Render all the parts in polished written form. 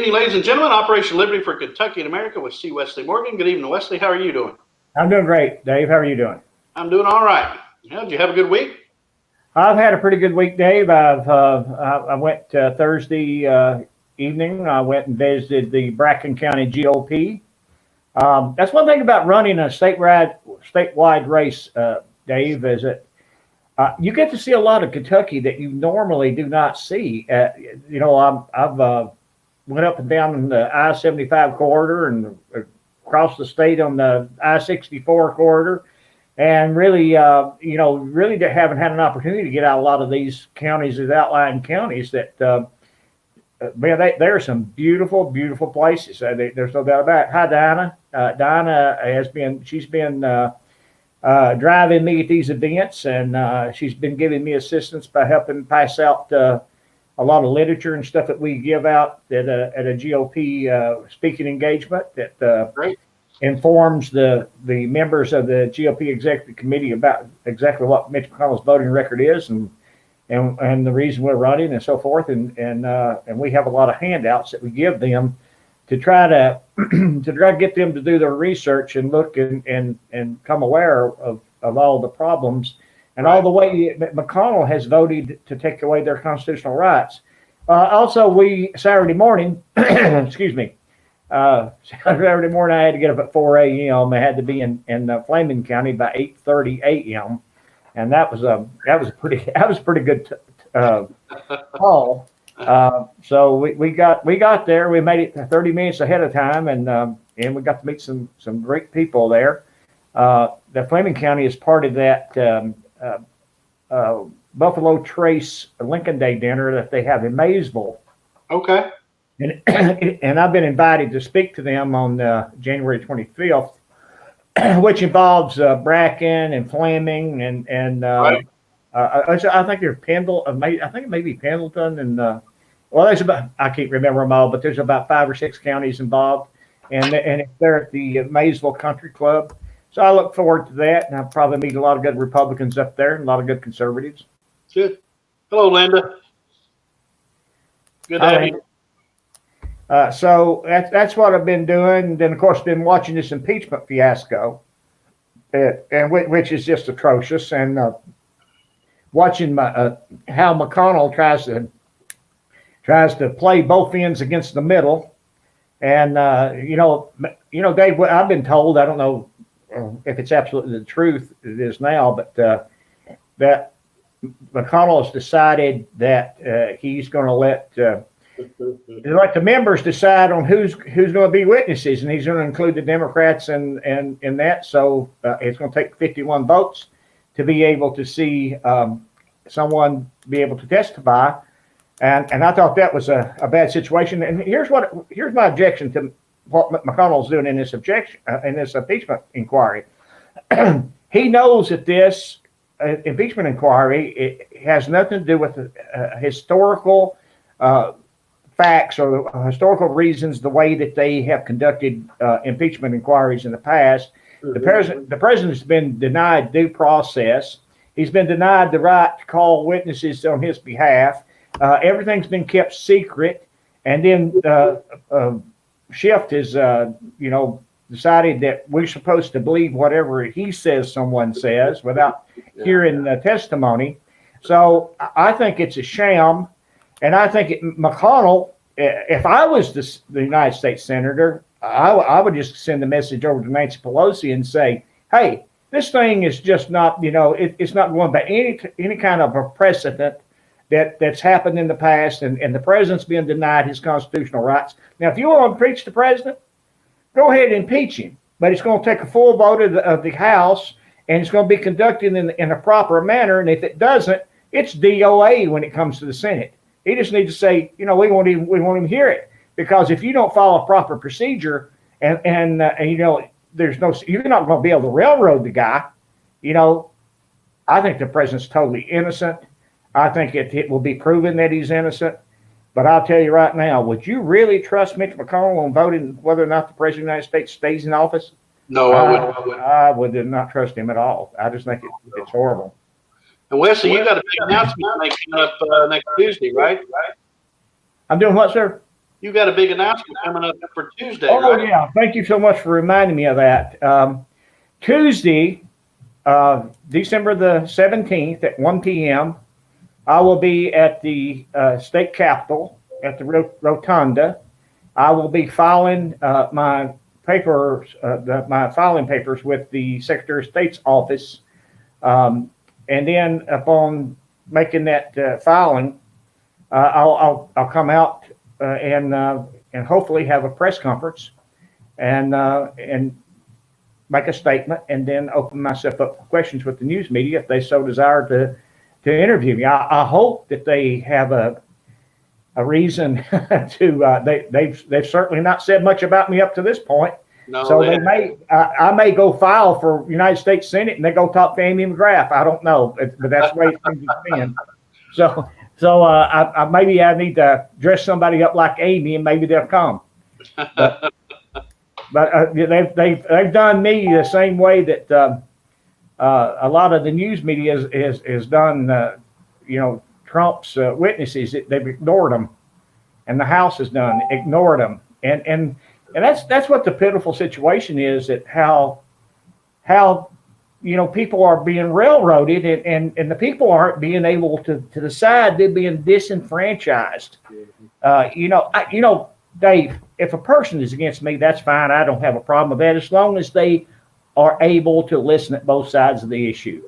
evening, ladies and gentlemen. Operation Liberty for Kentucky and America with C. Wesley Morgan. Good evening, Wesley. How are you doing? I'm doing great, Dave. How are you doing? I'm doing all right. Did you have a good week? I've had a pretty good week, Dave. I went Thursday evening. I went and visited the Bracken County GOP. That's one thing about running a statewide race, Dave, is that you get to see a lot of Kentucky that you normally do not see. I've went up and down the I-75 corridor and across the state on the I-64 corridor, and really haven't had an opportunity to get out a lot of these counties, these outlying counties that, there are some beautiful, beautiful places. There's no doubt about it. Hi, Dinah. She's been driving me at these events, and she's been giving me assistance by helping pass out a lot of literature and stuff that we give out at a GOP speaking engagement that informs the members of the GOP executive committee about exactly what Mitch McConnell's voting record is and the reason we're running and so forth. And we have a lot of handouts that we give them to try to get them to do their research and look and come aware of all the problems and all the way McConnell has voted to take away their constitutional rights. Also, Saturday morning, excuse me, Saturday morning I had to get up at 4 a.m. I had to be in Flaming County by 8:30 a.m. and that was a pretty good call. So we got there. We made it 30 minutes ahead of time, and we got to meet some great people there. The Flaming County is part of that Buffalo Trace Lincoln Day dinner that they have in Maysville. Okay. And I've been invited to speak to them on January 25th, which involves Bracken and Fleming and right. I think there's I think it may be Pendleton and there's about, I can't remember them all, but there's about 5 or 6 counties involved, and they're at the Maysville Country Club. So I look forward to that, and I'll probably meet a lot of good Republicans up there and a lot of good conservatives. Good. Hello, Linda. Good to have you. So that's what I've been doing. Then, of course, been watching this impeachment fiasco, and which is just atrocious. And watching how McConnell tries to play both ends against the middle. And Dave, I've been told, I don't know if it's absolutely the truth, it is now, but that McConnell has decided that he's going to let the members decide on who's going to be witnesses, and he's going to include the Democrats in that. So it's going to take 51 votes to be able to see someone be able to testify. And I thought that was a bad situation. And here's my objection to what McConnell's doing in this impeachment inquiry. He knows that this impeachment inquiry, it has nothing to do with historical facts or historical reasons, the way that they have conducted impeachment inquiries in the past. Mm-hmm. The president's been denied due process. He's been denied the right to call witnesses on his behalf. Everything's been kept secret. And then Schiff has, decided that we're supposed to believe whatever he says someone says without hearing the testimony. So I think it's a sham. And I think McConnell, if I was the United States Senator, I would just send a message over to Nancy Pelosi and say, hey, this thing is just not, it's not going by any kind of a precedent that's happened in the past, and the president's been denied his constitutional rights. Now, if you want to impeach the president, go ahead and impeach him, but it's going to take a full vote of the House, and it's going to be conducted in a proper manner. And if it doesn't, it's DOA when it comes to the Senate. He just needs to say, we won't even hear it, because if you don't follow a proper procedure, and there's no, you're not going to be able to railroad the guy. I think the president's totally innocent. I think it will be proven that he's innocent. But I'll tell you right now, would you really trust Mitch McConnell on voting whether or not the president of the United States stays in office? No, I wouldn't. I would not trust him at all. I just think it's horrible. And Wesley, you got a big announcement to make up next Tuesday, right? I'm doing what, sir? You got a big announcement coming up for Tuesday, Oh, right? yeah. Thank you so much for reminding me of that. Tuesday, December the 17th at 1 p.m., I will be at the state capitol at the rotunda. I will be filing my papers, my filing papers with the Secretary of State's office. And then upon making that filing, I'll come out and hopefully have a press conference and make a statement, and then open myself up for questions with the news media if they so desire to interview me. I hope that they have a reason to. They've certainly not said much about me up to this point. No, So they may. I may go file for United States Senate, and they go talk to Amy McGrath. I don't know, but that's the way things have been. So maybe I need to dress somebody up like Amy, and maybe they'll come. But, they've done me the same way that a lot of the news media has done. Trump's witnesses. They've ignored them, and the House has done ignored them, and that's what the pitiful situation is. That how people are being railroaded, and the people aren't being able to decide. They're being disenfranchised. Dave, if a person is against me, that's fine. I don't have a problem with that, as long as they are able to listen at both sides of the issue.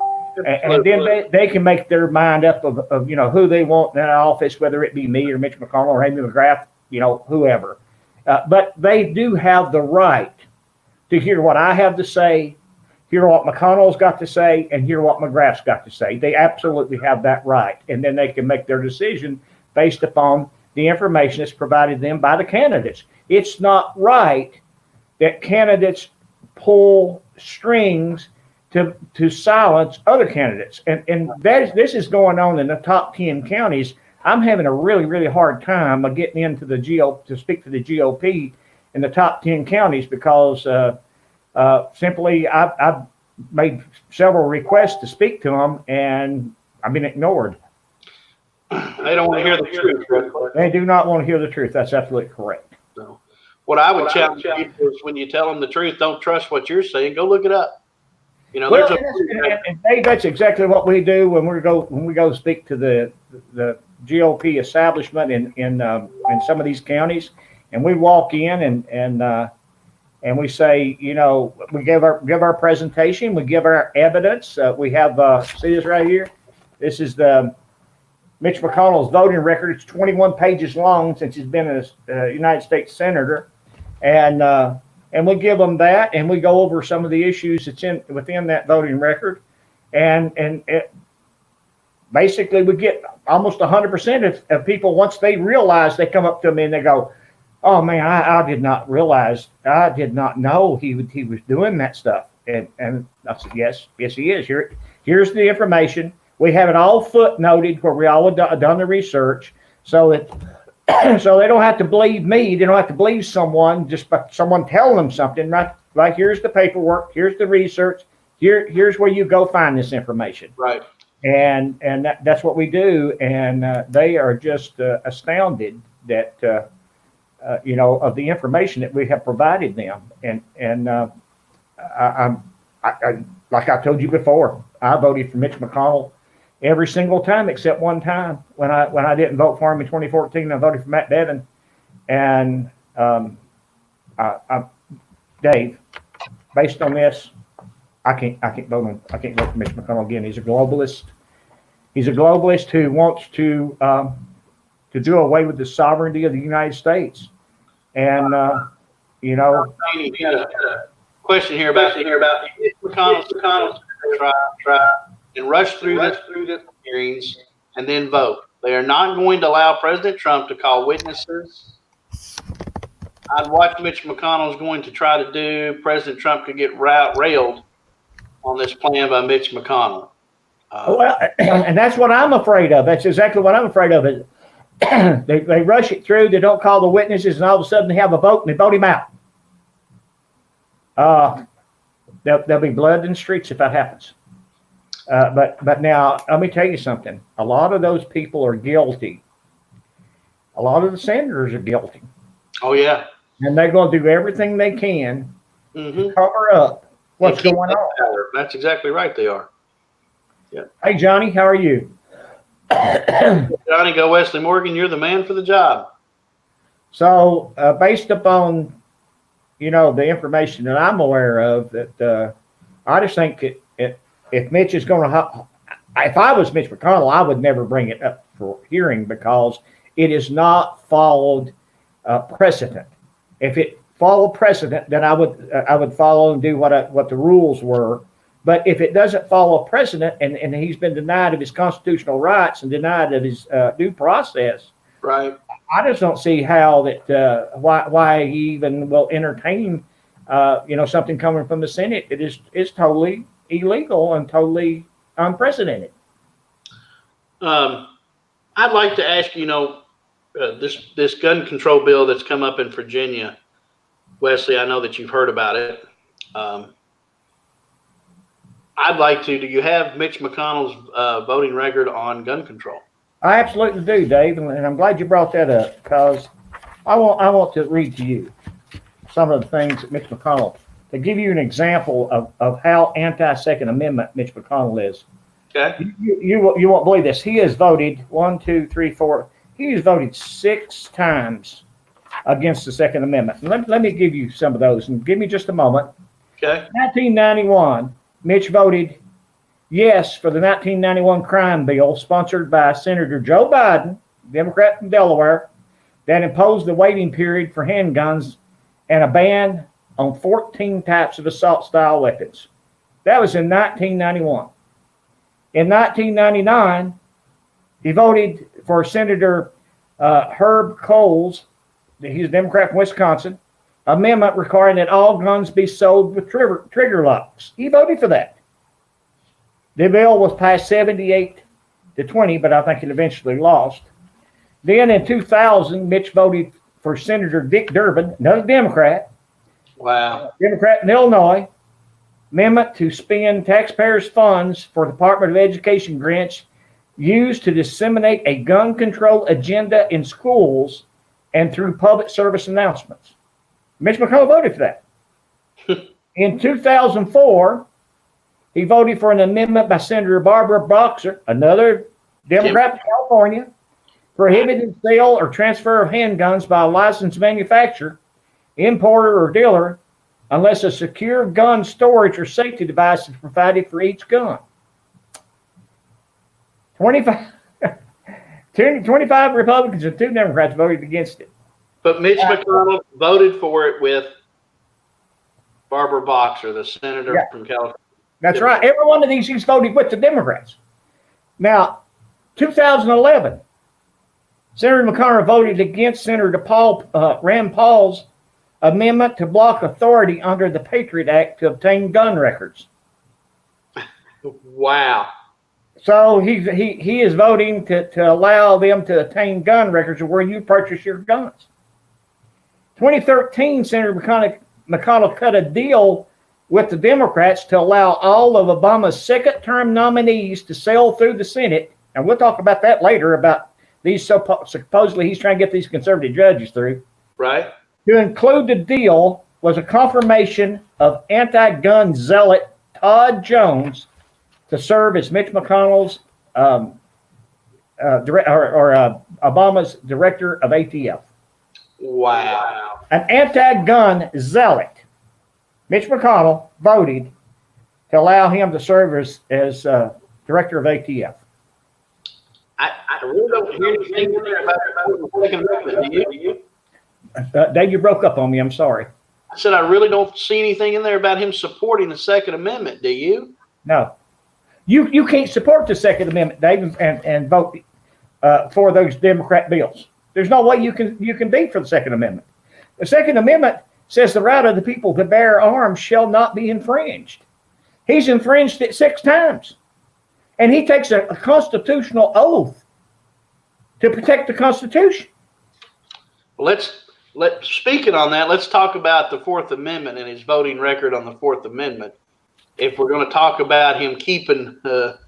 And then they can make their mind up of who they want in that office, whether it be me or Mitch McConnell or Amy McGrath, whoever. But they do have the right to hear what I have to say, hear what McConnell's got to say, and hear what McGrath's got to say. They absolutely have that right. And then they can make their decision based upon the information that's provided them by the candidates. It's not right that candidates pull strings to silence other candidates. And this is going on in the top 10 counties. I'm having a really, really hard time of getting into to speak to the GOP in the top 10 counties because simply I've made several requests to speak to them, and I've been ignored. They don't want to hear the truth. They do not want to hear the truth. That's absolutely correct. So, what I would challenge people is when you tell them the truth, don't trust what you're saying. Go look it up. And Dave, that's exactly what we do when we go speak to the GOP establishment in some of these counties, and we walk in and we say, we give our presentation, we give our evidence. We have see this right here. This is the Mitch McConnell's voting record. It's 21 pages long since he's been a United States senator, and we give them that, and we go over some of the issues that's within that voting record, and basically we get almost 100% of people, once they realize, they come up to me and they go, "Oh man, I did not realize, I did not know he was doing that stuff." And I said, yes he is. Here's the information. We have it all footnoted where we all have done the research, so that so they don't have to believe me. They don't have to believe someone just by someone telling them something. Right? Like, here's the paperwork. Here's the research. Here's where you go find this information. Right. And that's what we do. And they are just astounded that of the information that we have provided them. And I like I told you before, I voted for Mitch McConnell every single time except one time when I didn't vote for him in 2014. I voted for Matt Bevin, and Dave, based on this, I can't vote for Mitch McConnell again. He's a globalist. He's a globalist who wants to do away with the sovereignty of the United States, and question here about Mitch McConnell's try and rush through the hearings and then vote. They are not going to allow President Trump to call witnesses. I'd watch Mitch McConnell's going to try to do. President Trump could get railed on this plan by Mitch McConnell. And that's what I'm afraid of. That's exactly what I'm afraid of. Is they rush it through. They don't call the witnesses, and all of a sudden they have a vote and they vote him out. There'll be blood in the streets if that happens. But now, let me tell you something. A lot of those people are guilty. A lot of the senators are guilty. Oh yeah. and they're going to do everything they can Mm-hmm. to cover up what's going on. Power. That's exactly right. They are. Yeah. Hey, Johnny, how are you? Johnny, go Wesley Morgan. You're the man for the job. So, based upon the information that I'm aware of, that I just think if Mitch is going to, if I was Mitch McConnell, I would never bring it up for hearing because it is not followed precedent. If it followed precedent, then I would follow and do what the rules were. But if it doesn't follow precedent and he's been denied of his constitutional rights and denied of his due process, right? I just don't see how that why he even will entertain something coming from the Senate. It is totally illegal and totally unprecedented. I'd like to ask this gun control bill that's come up in Virginia, Wesley. I know that you've heard about it. I'd like to. Do you have Mitch McConnell's voting record on gun control? I absolutely do, Dave, and I'm glad you brought that up because I want to read to you some of the things that Mitch McConnell, to give you an example of how anti-Second Amendment Mitch McConnell is. Okay. You won't believe this. He has voted 1, 2, 3, 4. He has voted 6 times against the Second Amendment. Let me give you some of those, and give me just a moment. Okay. 1991, Mitch voted yes for the 1991 crime bill sponsored by Senator Joe Biden, Democrat from Delaware, that imposed the waiting period for handguns and a ban on 14 types of assault-style weapons. That was in 1991. In 1999, he voted for Senator Herb Cole's, he's a Democrat from Wisconsin, amendment requiring that all guns be sold with trigger locks. He voted for that. The bill was passed 78-20, but I think it eventually lost. Then in 2000, Mitch voted for Senator Dick Durbin, another Democrat. Wow. Democrat in Illinois, amendment to spend taxpayers' funds for Department of Education grants used to disseminate a gun control agenda in schools and through public service announcements. Mitch McConnell voted for that. In 2004, he voted for an amendment by Senator Barbara Boxer, another Democrat from California, prohibiting sale or transfer of handguns by a licensed manufacturer, importer, or dealer unless a secure gun storage or safety device is provided for each gun. 25 Republicans and 2 Democrats voted against it. But Mitch McConnell voted for it with Barbara Boxer, the senator from California. That's right. Every one of these he's voted with the Democrats. Now, 2011, Senator McConnell voted against Senator Rand Paul's amendment to block authority under the Patriot Act to obtain gun records. Wow. So he is voting to allow them to obtain gun records of where you purchase your guns. 2013, Senator McConnell cut a deal with the Democrats to allow all of Obama's second-term nominees to sail through the Senate, and we'll talk about that later, about these supposedly he's trying to get these conservative judges through. Right. To include the deal was a confirmation of anti-gun zealot Todd Jones to serve as Mitch McConnell's Obama's director of ATF. Wow. An anti-gun zealot. Mitch McConnell voted to allow him to serve as director of ATF. I really don't hear anything about the Second Amendment, do you? Dave, you broke up on me. I'm sorry. I said I really don't see anything in there about him supporting the Second Amendment, do you? No. You can't support the Second Amendment, Dave, and vote for those Democrat bills. There's no way you can be for the Second Amendment. The Second Amendment says the right of the people to bear arms shall not be infringed. He's infringed it 6 times. And he takes a constitutional oath to protect the Constitution. Speaking on that, let's talk about the Fourth Amendment and his voting record on the Fourth Amendment. If we're going to talk about him keeping the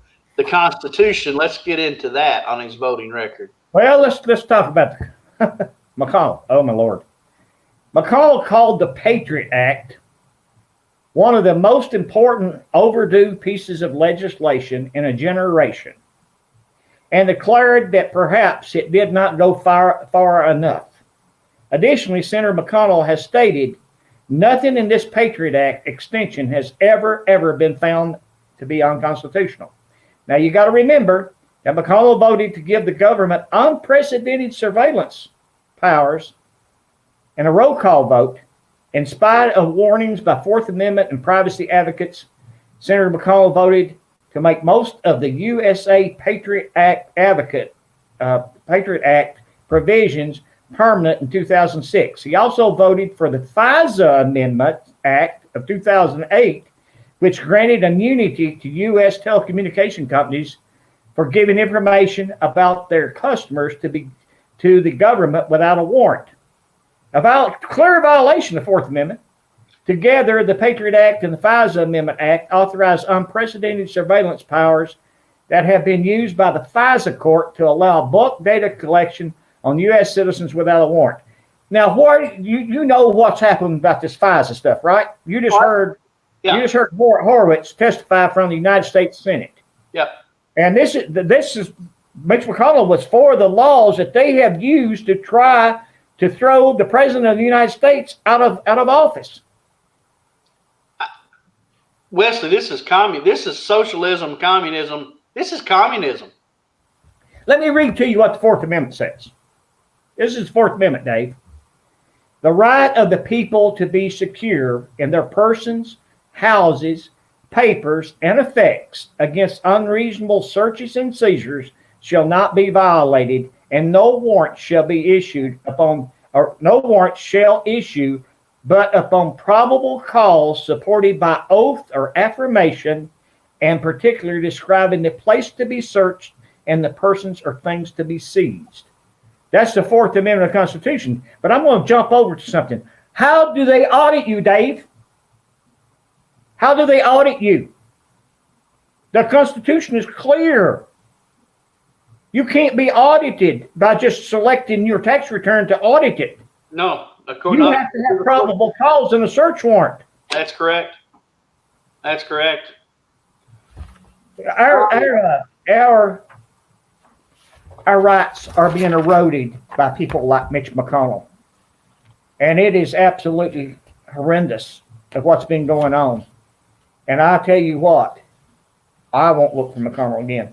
Constitution, let's get into that on his voting record. Well, let's talk about McConnell. Oh my Lord, McConnell called the Patriot Act one of the most important overdue pieces of legislation in a generation, and declared that perhaps it did not go far enough. Additionally, Senator McConnell has stated nothing in this Patriot Act extension has ever been found to be unconstitutional. Now, you got to remember that McConnell voted to give the government unprecedented surveillance powers in a roll call vote. In spite of warnings by Fourth Amendment and privacy advocates, Senator McConnell voted to make most of the USA Patriot Act provisions permanent in 2006. He also voted for the FISA Amendment Act of 2008, which granted immunity to U.S. telecommunication companies for giving information about their customers to the government without a warrant. A clear violation of the Fourth Amendment. Together, the Patriot Act and the FISA Amendment Act authorize unprecedented surveillance powers that have been used by the FISA court to allow bulk data collection on U.S. citizens without a warrant. Now, you know what's happened about this FISA stuff, right? You just heard Horowitz testify from the United States Senate. Yeah. And this is Mitch McConnell was for the laws that they have used to try to throw the president of the United States out of office. Wesley, this is This is socialism, communism. This is communism. Let me read to you what the Fourth Amendment says. This is the Fourth Amendment, Dave. The right of the people to be secure in their persons, houses, papers, and effects against unreasonable searches and seizures shall not be violated, and no warrant shall issue but upon probable cause supported by oath or affirmation, and particularly describing the place to be searched and the persons or things to be seized. That's the Fourth Amendment of the Constitution. But I'm going to jump over to something. How do they audit you, Dave? How do they audit you? The Constitution is clear. You can't be audited by just selecting your tax return to audit it. No. You have to have probable cause and a search warrant. That's correct. That's correct. Our rights are being eroded by people like Mitch McConnell. And it is absolutely horrendous of what's been going on. And I tell you what, I won't look for McConnell again.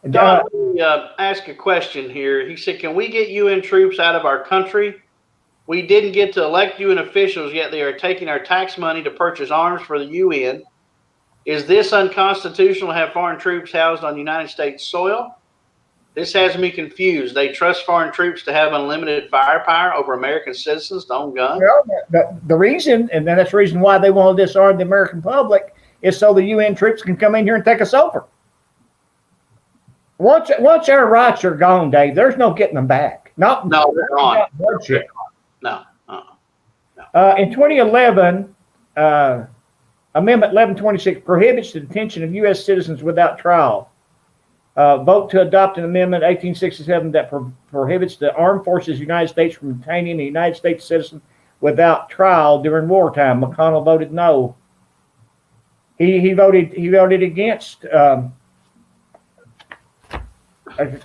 Don, let me ask a question here. He said, can we get UN troops out of our country? We didn't get to elect UN officials, yet they are taking our tax money to purchase arms for the UN. Is this unconstitutional to have foreign troops housed on United States soil? This has me confused. They trust foreign troops to have unlimited firepower over American citizens to own guns? Well, the reason, and that's the reason why they want to disarm the American public, is so the UN troops can come in here and take us over. Once our rights are gone, Dave, there's no getting them back. No, they're gone. No. In 2011, Amendment 1126 prohibits the detention of U.S. citizens without trial. Vote to adopt an amendment 1867 that prohibits the armed forces of the United States from detaining a United States citizen without trial during wartime. McConnell voted no. He voted against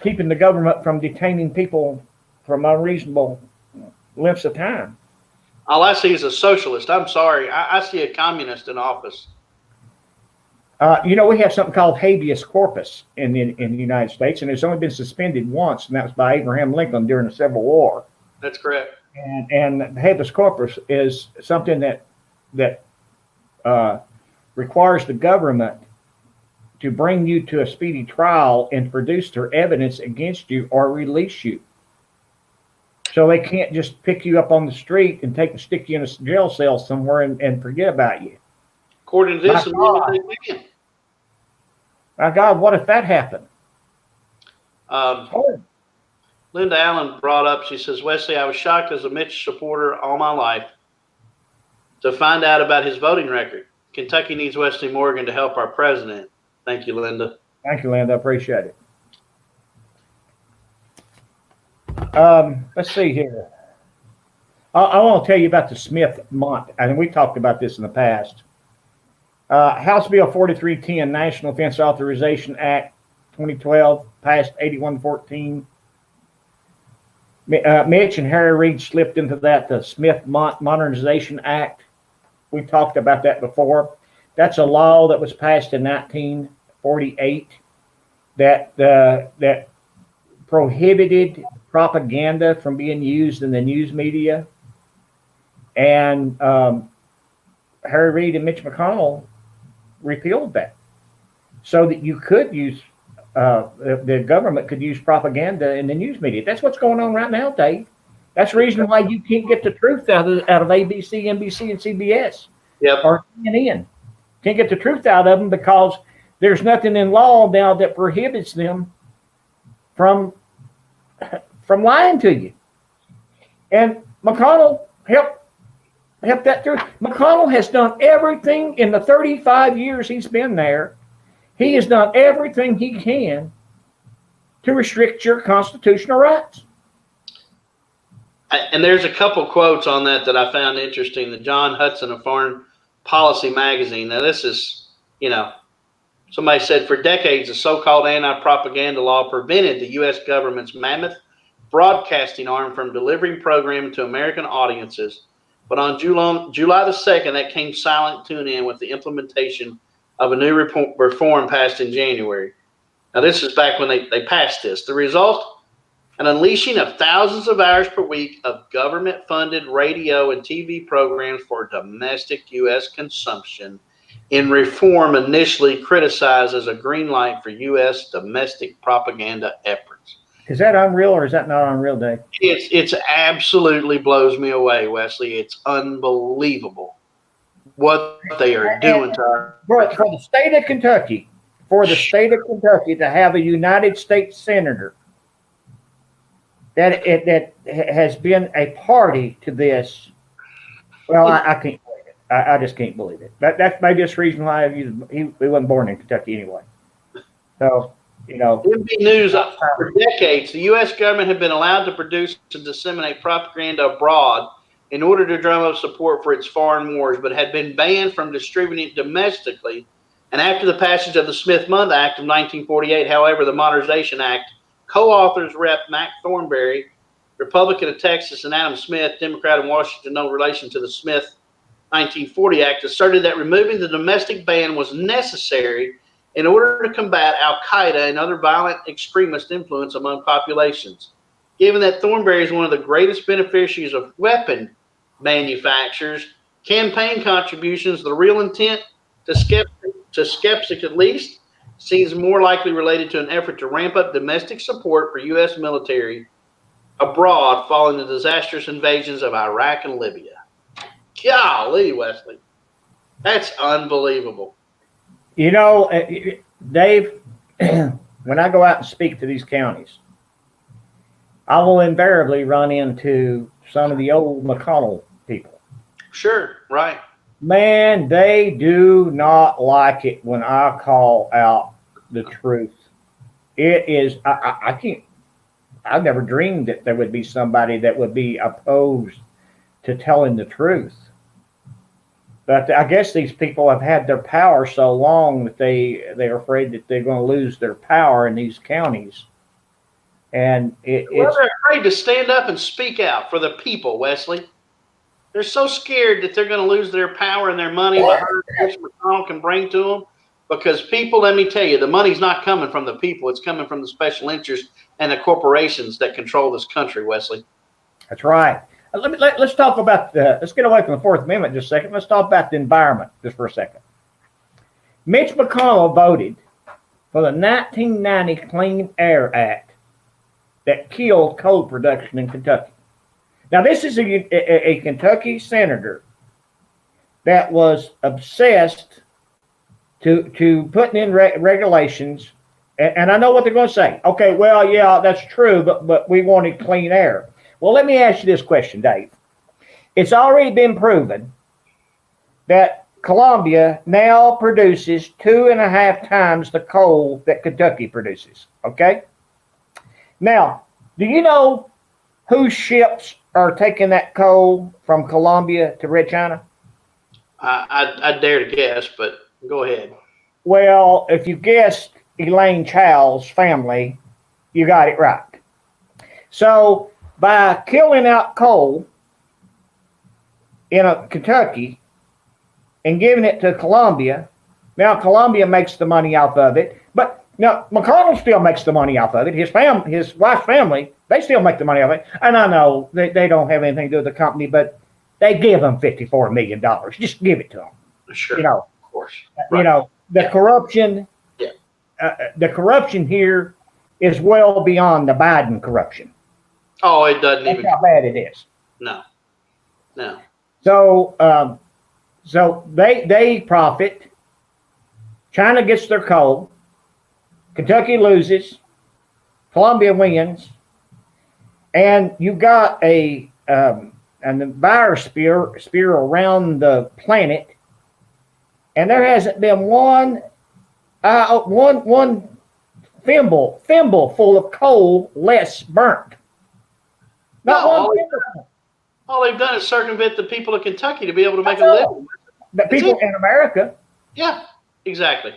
keeping the government from detaining people from unreasonable lengths of time. All I see is a socialist. I'm sorry. I see a communist in office. We have something called habeas corpus in the United States, and it's only been suspended once, and that was by Abraham Lincoln during the Civil War. That's correct. And habeas corpus is something that requires the government to bring you to a speedy trial and produce their evidence against you or release you. So they can't just pick you up on the street and stick you in a jail cell somewhere and forget about you. According to this amendment, they can. My God, what if that happened? Linda Allen brought up, she says, Wesley, I was shocked as a Mitch supporter all my life to find out about his voting record. Kentucky needs Wesley Morgan to help our president. Thank you, Linda. Thank you, Linda. I appreciate it. Let's see here. I want to tell you about the Smith Mont, and we talked about this in the past. House Bill 4310, National Defense Authorization Act 2012, passed 8114. Mitch and Harry Reid slipped into that, the Smith Modernization Act. We talked about that before. That's a law that was passed in 1948 that prohibited propaganda from being used in the news media. And Harry Reid and Mitch McConnell repealed that so that you could use, the government could use propaganda in the news media. That's what's going on right now, Dave. That's the reason why you can't get the truth out of ABC, NBC, and CBS. Yep. Or CNN. Can't get the truth out of them because there's nothing in law now that prohibits them from lying to you. And McConnell helped that through. McConnell has done everything in the 35 years he's been there. He has done everything he can to restrict your constitutional rights. And there's a couple quotes on that I found interesting. The John Hudson of Foreign Policy magazine. Now, this is, somebody said for decades, the so-called anti-propaganda law prevented the U.S. government's mammoth broadcasting arm from delivering programming to American audiences. But on July the 2nd, that came silent to an end with the implementation of a new reform passed in January. Now, this is back when they passed this. The result, an unleashing of thousands of hours per week of government-funded radio and TV programs for domestic U.S. consumption in reform initially criticized as a green light for U.S. domestic propaganda efforts. Is that unreal or is that not unreal, Dave? It's absolutely blows me away, Wesley. It's unbelievable what they are doing to our for the state of Kentucky, to have a United States senator that has been a party to this. Well, I can't believe it. I just can't believe it. That's maybe the reason why he wasn't born in Kentucky anyway. So, NBC News, for decades, the U.S. government had been allowed to produce and disseminate propaganda abroad in order to drum up support for its foreign wars, but had been banned from distributing it domestically. And after the passage of the Smith-Mundt Act of 1948, however, the Modernization Act, co-authors Rep. Mac Thornberry, Republican of Texas, and Adam Smith, Democrat in Washington, no relation to the Smith 1940 Act, asserted that removing the domestic ban was necessary in order to combat al-Qaeda and other violent extremist influence among populations. Given that Thornberry is one of the greatest beneficiaries of weapon manufacturers, campaign contributions, the real intent, to skeptics at least, seems more likely related to an effort to ramp up domestic support for U.S. military abroad following the disastrous invasions of Iraq and Libya. Golly, Wesley. That's unbelievable. Dave, when I go out and speak to these counties, I will invariably run into some of the old McConnell people. Sure, right. Man, they do not like it when I call out the truth. It is, I've never dreamed that there would be somebody that would be opposed to telling the truth. But I guess these people have had their power so long that they're afraid that they're going to lose their power in these counties. And they're afraid to stand up and speak out for the people, Wesley. They're so scared that they're going to lose their power and their money behind what McConnell can bring to them. Because people, let me tell you, the money's not coming from the people. It's coming from the special interests and the corporations that control this country, Wesley. That's right. Let's talk about let's get away from the Fourth Amendment just a second. Let's talk about the environment just for a second. Mitch McConnell voted for the 1990 Clean Air Act that killed coal production in Kentucky. Now, this is a Kentucky senator that was obsessed to putting in regulations, and I know what they're going to say. Okay, well, yeah, that's true, but we wanted clean air. Well, let me ask you this question, Dave. It's already been proven that Colombia now produces 2.5 times the coal that Kentucky produces, okay? Now, do you know whose ships are taking that coal from Colombia to Red China? I dare to guess, but go ahead. Well, if you guessed Elaine Chow's family, you got it right. So by killing out coal in Kentucky and giving it to Colombia, now Colombia makes the money off of it, but now McConnell still makes the money off of it. His wife's family, they still make the money off it. And I know they don't have anything to do with the company, but they give them $54 million. Just give it to them. Sure. You know, of course. You know, the corruption. Yeah. The corruption here is well beyond the Biden corruption. Oh, it doesn't That's even. how bad it is. No. So, so they profit. China gets their coal. Kentucky loses. Colombia wins. And you got a biosphere around the planet, and there hasn't been one thimble full of coal less burnt. Not one. All they've done is circumvent the people of Kentucky to be able to make a living. The people in America. Yeah, exactly.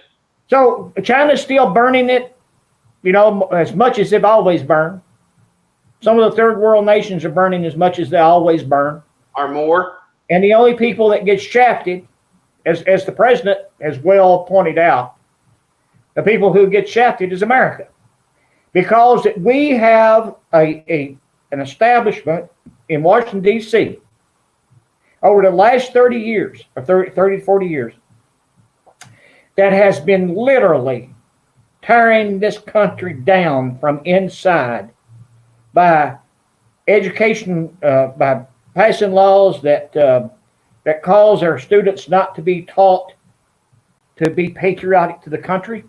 So China's still burning it, you know, as much as they've always burned. Some of the third world nations are burning as much as they always burn. Or more. And the only people that get shafted, as the president has well pointed out, the people who get shafted is America. Because we have an establishment in Washington, D.C. over the last 30 years, or 30 to 40 years, that has been literally tearing this country down from inside by education, by passing laws that cause our students not to be taught to be patriotic to the country,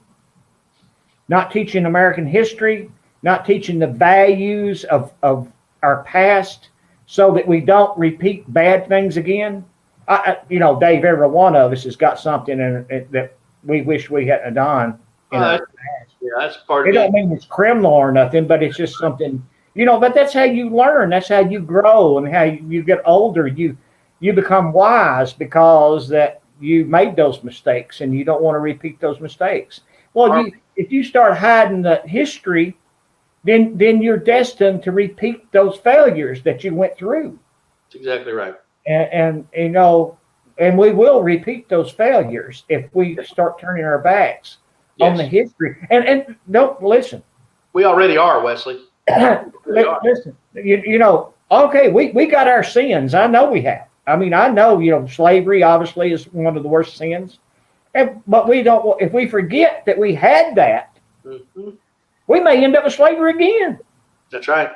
not teaching American history, not teaching the values of our past so that we don't repeat bad things again. You know, Dave, every one of us has got something in it that we wish we hadn't done. Yeah, that's part of it. It don't mean it's criminal or nothing, but it's just something, you know, but that's how you learn. That's how you grow, and how you get older. You become wise because that you made those mistakes and you don't want to repeat those mistakes. Well, if you start hiding the history, then you're destined to repeat those failures that you went through. That's exactly right. And you know, and we will repeat those failures if we start turning our backs on the history. And don't listen. We already are, Wesley. Listen, you know, okay, we got our sins. I know we have. I mean, I know, you know, slavery obviously is one of the worst sins. But we don't, if we forget that we had that, we may end up with slavery again. That's right.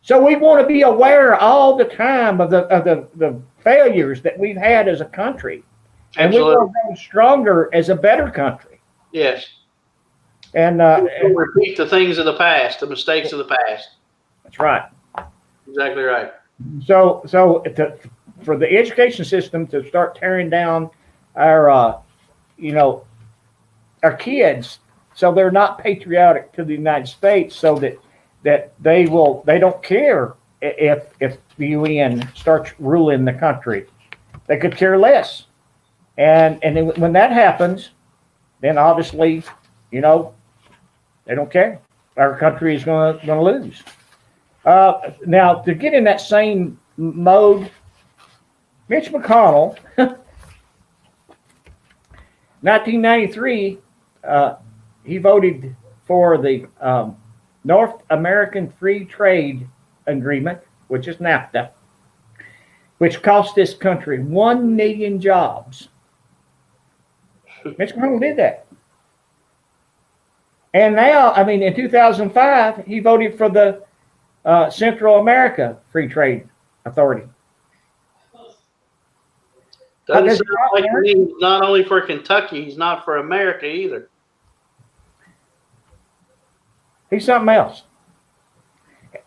So we want to be aware all the time of the failures that we've had as a country. And we want to grow stronger as a better country. Yes. And we'll repeat the things of the past, the mistakes of the past. That's right. Exactly right. So for the education system to start tearing down our, you know, our kids, so they're not patriotic to the United States, so that they don't care if the UN starts ruling the country. They could care less. And then when that happens, then obviously, you know, they don't care. Our country is going to lose. Now, to get in that same mode, Mitch McConnell, 1993, he voted for the North American Free Trade Agreement, which is NAFTA, which cost this country 1 million jobs. Mitch McConnell did that. And now, I mean, in 2005, he voted for the Central America Free Trade Authority. Doesn't sound like he's not only for Kentucky, he's not for America either. He's something else.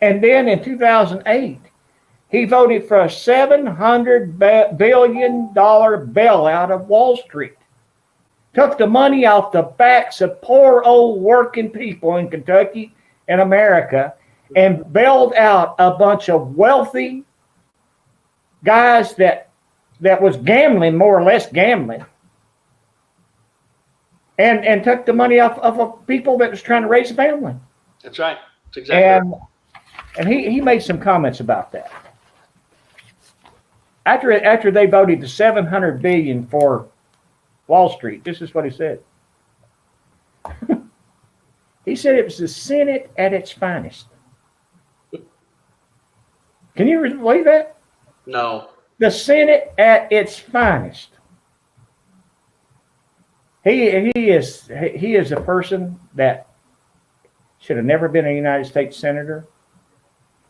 And then in 2008, he voted for a $700 billion bailout of Wall Street. Took the money off the backs of poor old working people in Kentucky and America and bailed out a bunch of wealthy guys that was gambling, more or less gambling, and took the money off of people that was trying to raise a family. That's right. That's exactly right. And he made some comments about that. After they voted the $700 billion for Wall Street, this is what he said. He said it was the Senate at its finest. Can you believe that? No. The Senate at its finest. He is a person that should have never been a United States senator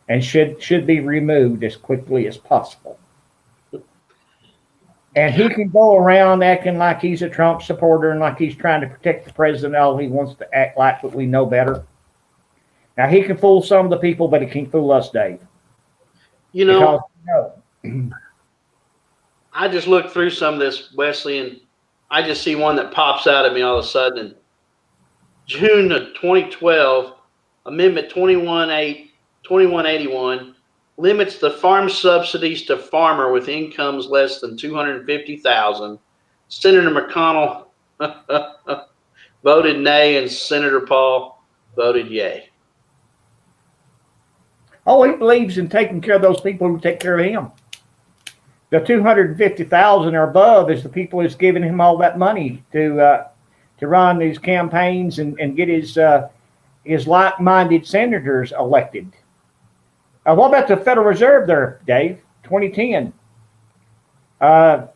and should be removed as quickly as possible. And he can go around acting like he's a Trump supporter and like he's trying to protect the president. All he wants to act like, but we know better. Now, he can fool some of the people, but he can't fool us, Dave. You know, I just looked through some of this, Wesley, and I just see one that pops out at me all of a sudden. In June of 2012, Amendment 2181 limits the farm subsidies to farmer with incomes less than $250,000. Senator McConnell voted nay, and Senator Paul voted yay. Oh, he believes in taking care of those people who take care of him. The 250,000 or above is the people who's giving him all that money to run these campaigns and get his like-minded senators elected. What about the Federal Reserve there, Dave? 2010.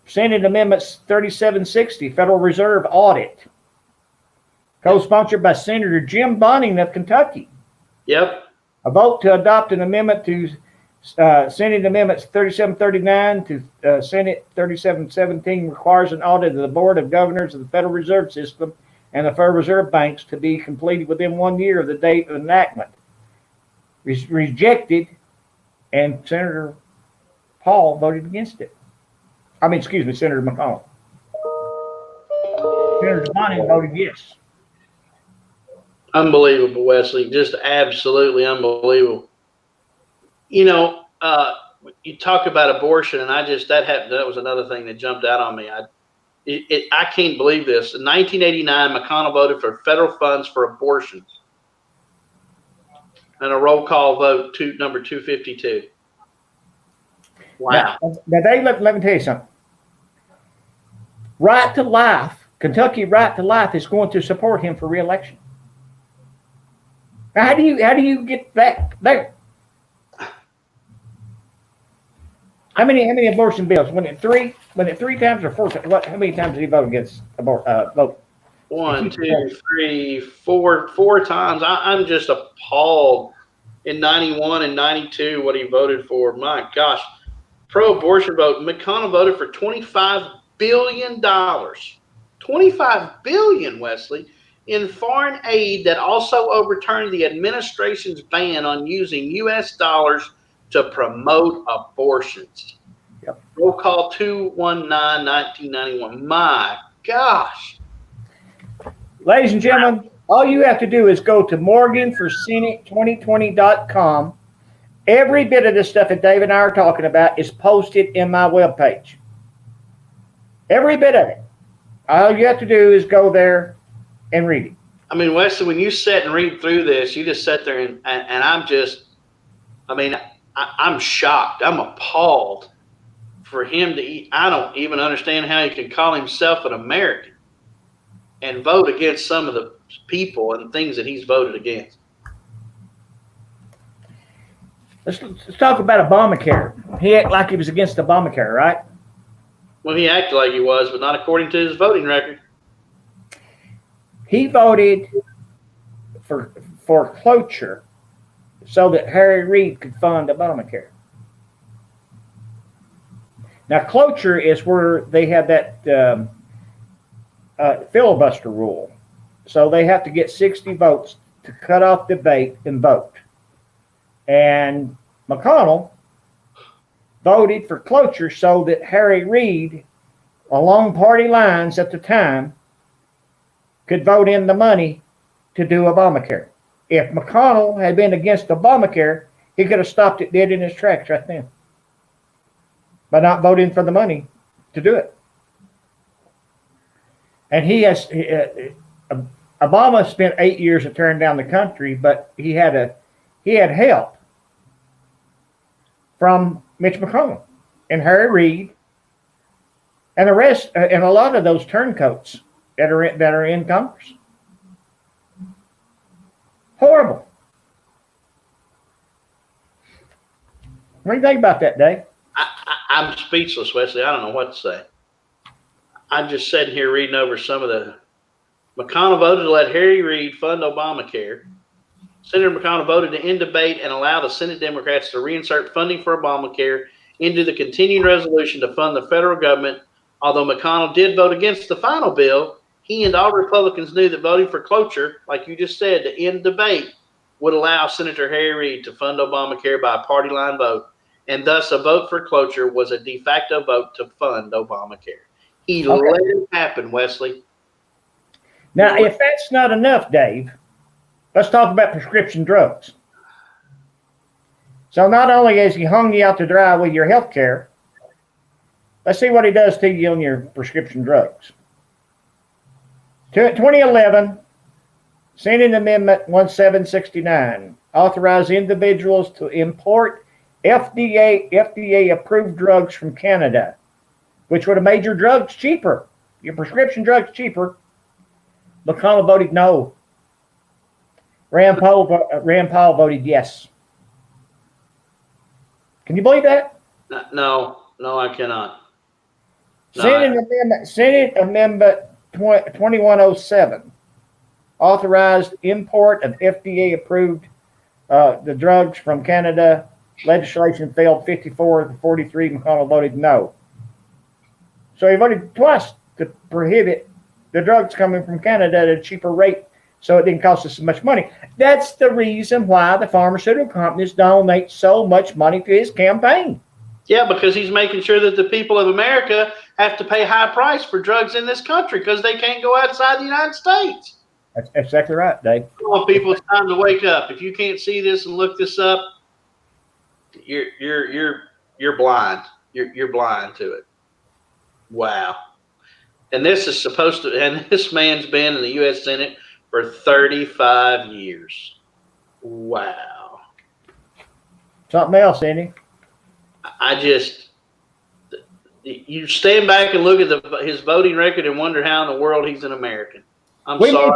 Senate Amendments 3760, Federal Reserve Audit. Co-sponsored by Senator Jim Bunning of Kentucky. Yep. A vote to adopt an amendment to Senate Amendments 3739 to Senate 3717 requires an audit of the Board of Governors of the Federal Reserve System and the Federal Reserve Banks to be completed within 1 year of the date of enactment. Rejected, and Senator Paul voted against it. Senator McConnell. Senator Bunning voted yes. Unbelievable, Wesley. Just absolutely unbelievable. You know, you talk about abortion, and that was another thing that jumped out on me. I can't believe this. In 1989, McConnell voted for federal funds for abortions. And a roll call vote number 252. Wow. Now Dave, let me tell you something. Right to Life, Kentucky Right to Life is going to support him for re-election. Now, how do you get that there? How many abortion bills? When it three times or four times? How many times did he vote against vote? 1, 2, 3, 4 times. I'm just appalled. In 91 and 92, what he voted for. My gosh. Pro-abortion vote. McConnell voted for $25 billion. $25 billion, Wesley, in foreign aid that also overturned the administration's ban on using U.S. dollars to promote abortions. Yep. Roll call 219-1991. My gosh. Ladies and gentlemen, all you have to do is go to morganforsenate2020.com. Every bit of this stuff that Dave and I are talking about is posted in my webpage. Every bit of it. All you have to do is go there and read it. I mean, Wesley, when you sit and read through this, you just sit there and I'm shocked. I'm appalled for him to eat. I don't even understand how he can call himself an American and vote against some of the people and things that he's voted against. Let's talk about Obamacare. He acted like he was against Obamacare, right? Well, he acted like he was, but not according to his voting record. He voted for cloture so that Harry Reid could fund Obamacare. Now, cloture is where they have that filibuster rule. So they have to get 60 votes to cut off debate and vote. And McConnell voted for cloture so that Harry Reid, along party lines at the time, could vote in the money to do Obamacare. If McConnell had been against Obamacare, he could have stopped it dead in his tracks right then. by not voting for the money to do it. And Obama spent 8 years to turn down the country, but he had help from Mitch McConnell and Harry Reid and the rest, and a lot of those turncoats that are in Congress. Horrible. What do you think about that, Dave? I'm speechless, Wesley. I don't know what to say. I'm just sitting here reading over some of the. McConnell voted to let Harry Reid fund Obamacare. Senator McConnell voted to end debate and allow the Senate Democrats to reinsert funding for Obamacare into the continuing resolution to fund the federal government. Although McConnell did vote against the final bill, he and all Republicans knew that voting for cloture, like you just said, to end debate, would allow Senator Harry Reid to fund Obamacare by a party line vote, and thus a vote for cloture was a de facto vote to fund Obamacare. He let it happen, Wesley. Now, if that's not enough, Dave, let's talk about prescription drugs. So not only has he hung you out to dry with your health care, let's see what he does to you on your prescription drugs. 2011, Senate Amendment 1769 authorized individuals to import FDA-approved drugs from Canada, which would have made your drugs cheaper, your prescription drugs cheaper. McConnell voted no. Rand Paul voted yes. Can you believe that? No, I cannot. No, Senate Amendment 2107 authorized import of FDA-approved the drugs from Canada. Legislation failed 54 to 43. McConnell voted no. So he voted twice to prohibit the drugs coming from Canada at a cheaper rate, so it didn't cost us so much money. That's the reason why the pharmaceutical companies donate so much money to his campaign. Yeah, because he's making sure that the people of America have to pay high price for drugs in this country because they can't go outside the United States. That's exactly right, Dave. Come on, people, it's time to wake up. If you can't see this and look this up, you're blind. You're blind to it. Wow. And this is supposed to, and this man's been in the U.S. Senate for 35 years. Wow. Something else, Andy? You stand back and look at his voting record and wonder how in the world he's an American. I'm sorry.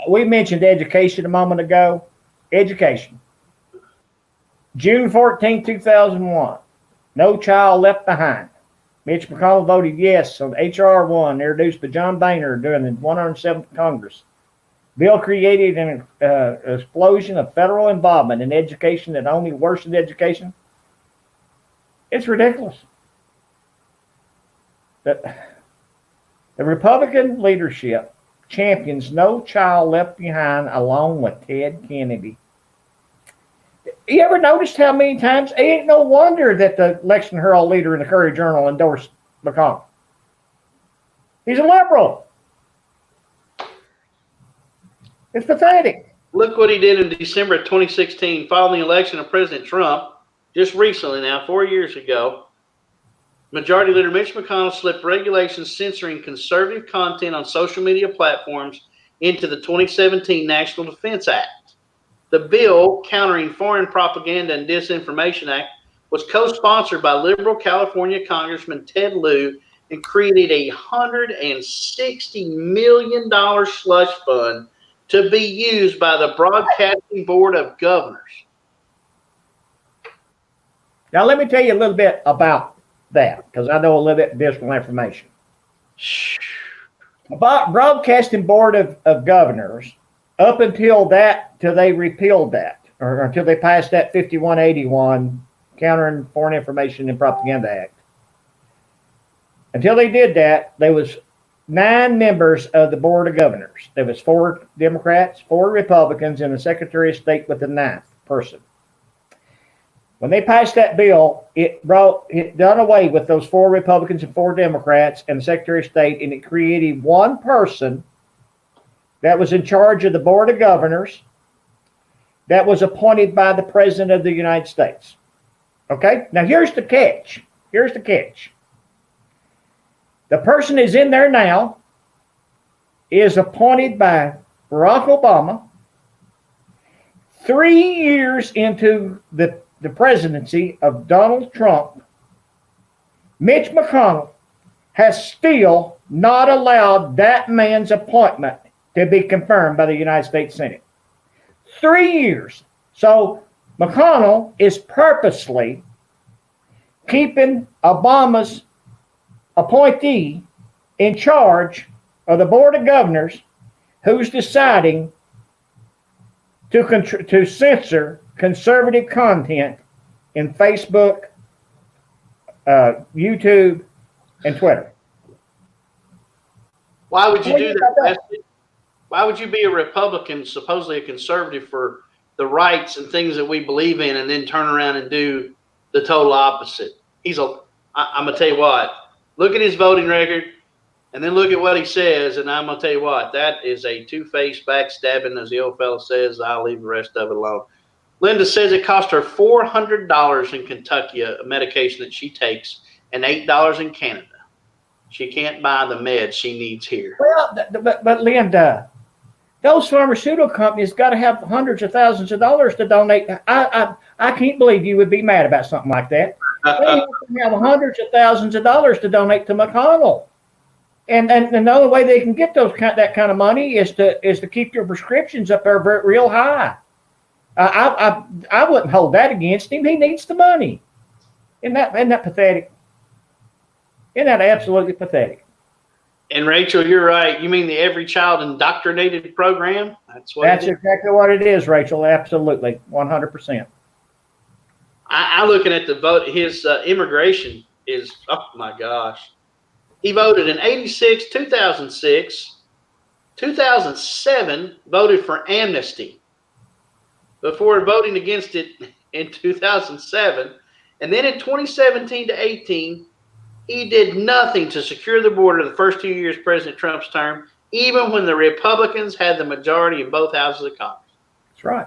We mentioned education a moment ago. Education. June 14, 2001. No Child Left Behind. Mitch McConnell voted yes on H.R. 1, introduced by John Boehner during the 107th Congress. Bill created an explosion of federal involvement in education that only worsened education. It's ridiculous. The Republican leadership champions No Child Left Behind along with Ted Kennedy. You ever noticed how many times? It ain't no wonder that the Election Herald leader in the Courier-Journal endorsed McConnell. He's a liberal. It's pathetic. Look what he did in December of 2016, following the election of President Trump, just recently now, 4 years ago. Majority Leader Mitch McConnell slipped regulations censoring conservative content on social media platforms into the 2017 National Defense Act. The bill, Countering Foreign Propaganda and Disinformation Act, was co-sponsored by liberal California Congressman Ted Lieu and created a $160 million slush fund to be used by the Broadcasting Board of Governors. Now, let me tell you a little bit about that, because I know a little bit additional information. About Broadcasting Board of Governors, up until till they repealed that, or until they passed that 5181 Countering Foreign Information and Propaganda Act. Until they did that, there was 9 members of the Board of Governors. There was 4 Democrats, 4 Republicans, and a Secretary of State with the 9th person. When they passed that bill, it done away with those 4 Republicans and 4 Democrats and the Secretary of State, and it created one person that was in charge of the Board of Governors that was appointed by the President of the United States. Okay? Now, here's the catch. Here's the catch. The person who's in there now is appointed by Barack Obama 3 years into the presidency of Donald Trump. Mitch McConnell has still not allowed that man's appointment to be confirmed by the United States Senate. 3 years. So McConnell is purposely keeping Obama's appointee in charge of the Board of Governors, who's deciding to censor conservative content in Facebook, YouTube, and Twitter. Why would you do that, Wesley? Why would you be a Republican, supposedly a conservative, for the rights and things that we believe in, and then turn around and do the total opposite? I'm going to tell you what, look at his voting record, and then look at what he says, and I'm going to tell you what, that is a two-faced backstabbing, as the old fellow says. I'll leave the rest of it alone. Linda says it cost her $400 in Kentucky, a medication that she takes, and $8 in Canada. She can't buy the meds she needs here. Well, but Linda, those pharmaceutical companies got to have hundreds of thousands of dollars to donate. I can't believe you would be mad about something like that. They have hundreds of thousands of dollars to donate to McConnell, and the only way they can get that kind of money is to keep your prescriptions up there real high. I wouldn't hold that against him. He needs the money. Isn't that pathetic? Isn't that absolutely pathetic? And Rachel, you're right. You mean the Every Child Indoctrinated program? That's exactly what it is, Rachel. Absolutely, 100%. I'm looking at the vote. His immigration is, oh my gosh. He voted in 86, 2006, 2007, voted for amnesty before voting against it in 2007. And then in 2017 to 18, he did nothing to secure the border the first 2 years of President Trump's term, even when the Republicans had the majority in both houses of Congress. That's right.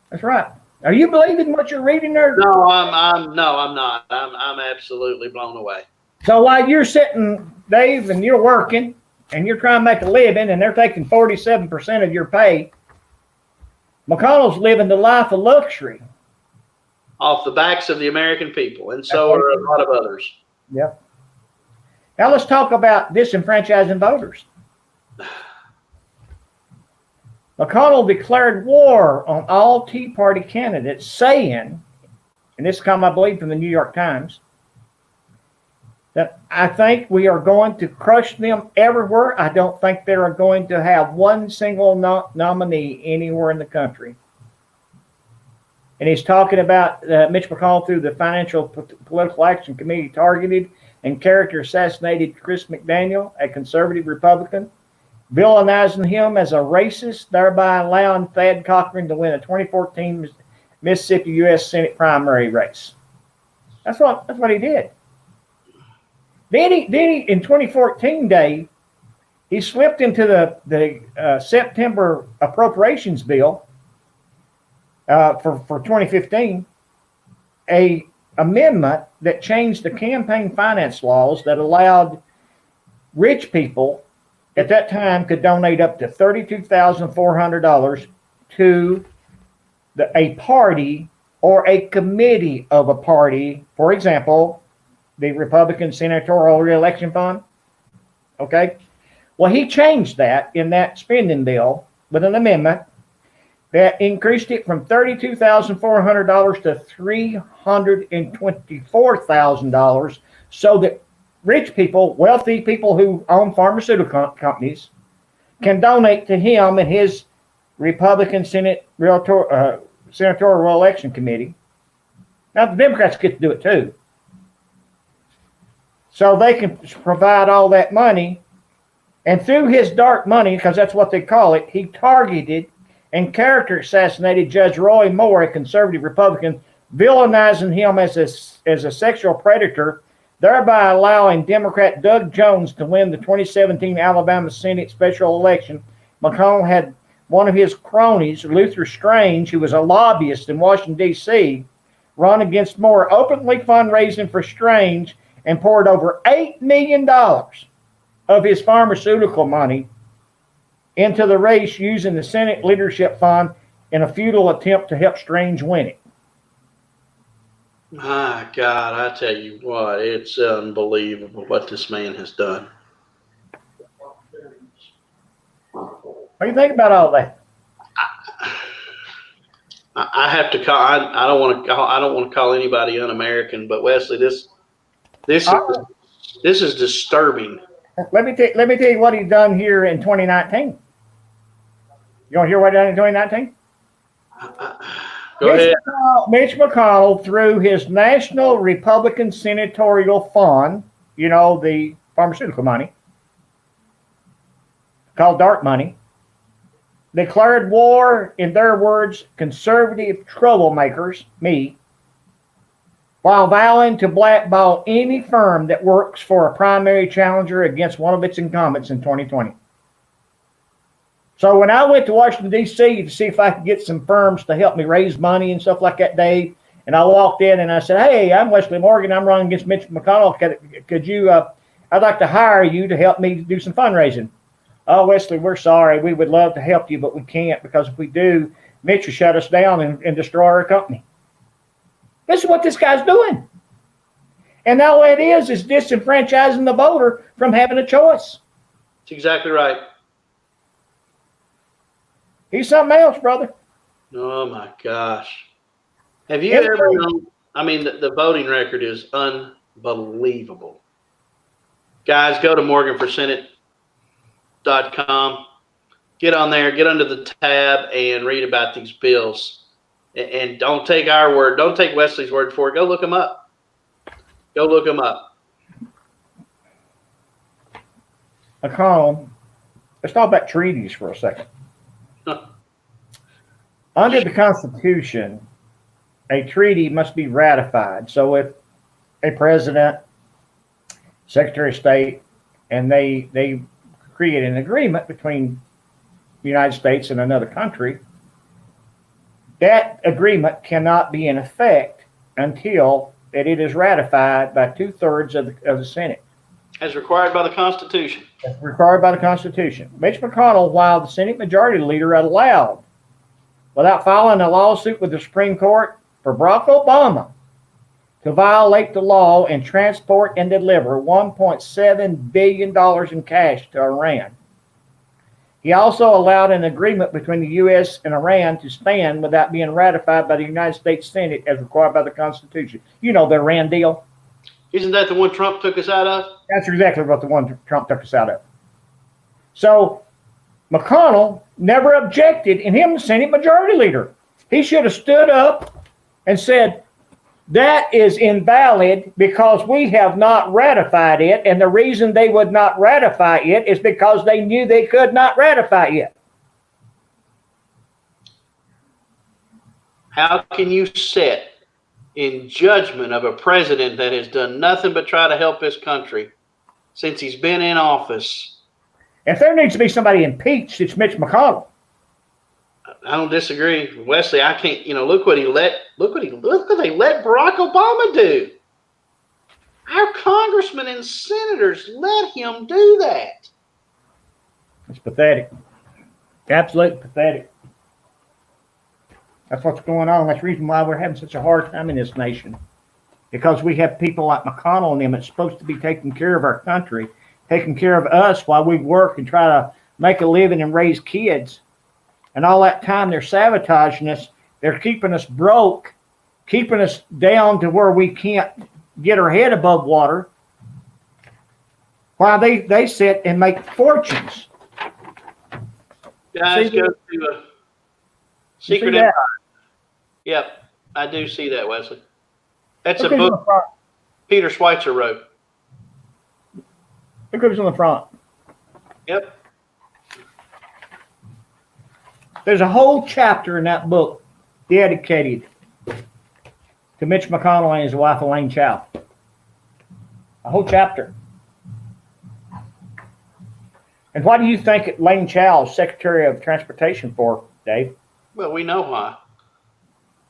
That's right. Are you believing what you're reading there? No, I'm not. I'm absolutely blown away. So while you're sitting, Dave, and you're working and you're trying to make a living and they're taking 47% of your pay, McConnell's living the life of luxury. Off the backs of the American people, and so are a lot of others. Yep. Now let's talk about disenfranchising voters. McConnell declared war on all Tea Party candidates, saying, and this come, I believe, from the New York Times, that I think we are going to crush them everywhere. I don't think they are going to have one single nominee anywhere in the country. And he's talking about Mitch McConnell through the Financial Political Action Committee targeted and character assassinated Chris McDaniel, a conservative Republican, villainizing him as a racist, thereby allowing Thad Cochran to win a 2014 Mississippi U.S. Senate primary race. That's what he did. Then he in 2014, Dave, he slipped into the September appropriations bill for 2015, a amendment that changed the campaign finance laws that allowed rich people at that time could donate up to $32,400 to a party or a committee of a party. For example, the Republican Senatorial Reelection Fund. Okay. Well, he changed that in that spending bill with an amendment that increased it from $32,400 to $324,000 so that rich people, wealthy people who own pharmaceutical companies can donate to him and his Republican Senatorial Reelection Committee. Now, the Democrats get to do it too. So they can provide all that money. And through his dark money, because that's what they call it, he targeted and character assassinated Judge Roy Moore, a conservative Republican, villainizing him as a sexual predator, thereby allowing Democrat Doug Jones to win the 2017 Alabama Senate special election. McConnell had one of his cronies, Luther Strange, who was a lobbyist in Washington, D.C., run against more openly fundraising for Strange and poured over $8 million of his pharmaceutical money into the race using the Senate Leadership Fund in a futile attempt to help Strange win it. My God, I tell you what, it's unbelievable what this man has done. What do you think about all that? I have to call. I don't want to call. I don't want to call anybody un-American, but Wesley, this is disturbing. Let me tell you what he's done here in 2019. You want to hear what he done in 2019? Go ahead. Mitch McConnell, through his National Republican Senatorial Fund, you know, the pharmaceutical money, called dark money, declared war, in their words, conservative troublemakers, me, while vowing to blackball any firm that works for a primary challenger against one of its incumbents in 2020. So when I went to Washington, D.C. to see if I could get some firms to help me raise money and stuff like that, Dave, and I walked in and I said, hey, I'm Wesley Morgan. I'm running against Mitch McConnell. Could you, I'd like to hire you to help me do some fundraising. Oh, Wesley, we're sorry. We would love to help you, but we can't, because if we do, Mitch will shut us down and destroy our company. This is what this guy's doing. And all it is disenfranchising the voter from having a choice. That's exactly right. He's something else, brother. Oh, my gosh. Have you ever known? I mean, the voting record is unbelievable. Guys, go to morganforsenate.com. Get on there, get under the tab, and read about these bills. And don't take our word. Don't take Wesley's word for it. Go look them up. Go look them up. McConnell, let's talk about treaties for a second. Under the Constitution, a treaty must be ratified. So if a president, Secretary of State, and they create an agreement between the United States and another country, that agreement cannot be in effect until that it is ratified by 2/3 of the Senate. As required by the Constitution. As required by the Constitution. Mitch McConnell, while the Senate Majority Leader, allowed, without filing a lawsuit with the Supreme Court, for Barack Obama to violate the law and transport and deliver $1.7 billion in cash to Iran. He also allowed an agreement between the U.S. and Iran to stand without being ratified by the United States Senate as required by the Constitution. You know, the Iran deal. Isn't that the one Trump took us out of? That's exactly what the one Trump took us out of. So McConnell never objected, and him, the Senate Majority Leader. He should have stood up and said, that is invalid because we have not ratified it, and the reason they would not ratify it is because they knew they could not ratify it. How can you sit in judgment of a president that has done nothing but try to help this country since he's been in office? If there needs to be somebody impeached, it's Mitch McConnell. I don't disagree, Wesley. I can't. Look what they let Barack Obama do. Our congressmen and senators let him do that. It's pathetic. Absolutely pathetic. That's what's going on. That's the reason why we're having such a hard time in this nation. Because we have people like McConnell and them that's supposed to be taking care of our country, taking care of us while we work and try to make a living and raise kids. And all that time they're sabotaging us. They're keeping us broke, keeping us down to where we can't get our head above water, while they sit and make fortunes. Guys, go to a Secret Empire. Yep, I do see that, Wesley. That's a book Peter Schweitzer wrote. Look who's on the front. Yep. There's a whole chapter in that book dedicated to Mitch McConnell and his wife, Elaine Chao. A whole chapter. And why do you think Elaine Chao is Secretary of Transportation for, Dave? Well, we know why.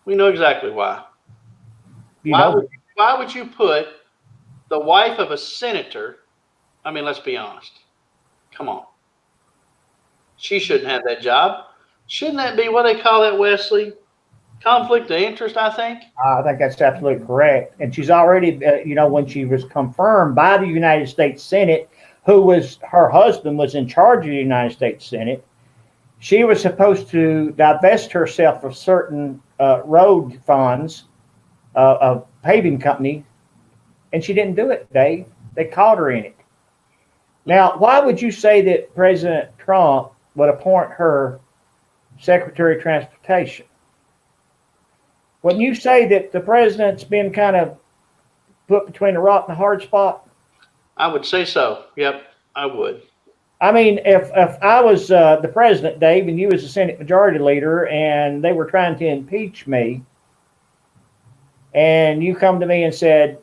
We know exactly why. Why would you put the wife of a senator? I mean, let's be honest. Come on. She shouldn't have that job. Shouldn't that be what they call that, Wesley? Conflict of interest, I think. I think that's absolutely correct. And she's already, when she was confirmed by the United States Senate, her husband was in charge of the United States Senate, she was supposed to divest herself of certain road funds of paving company, and she didn't do it, Dave. They caught her in it. Now, why would you say that President Trump would appoint her Secretary of Transportation? Wouldn't you say that the president's been kind of put between a rock and a hard spot? I would say so. Yep, I would. I mean, if I was the president, Dave, and you was the Senate Majority Leader, and they were trying to impeach me, and you come to me and said,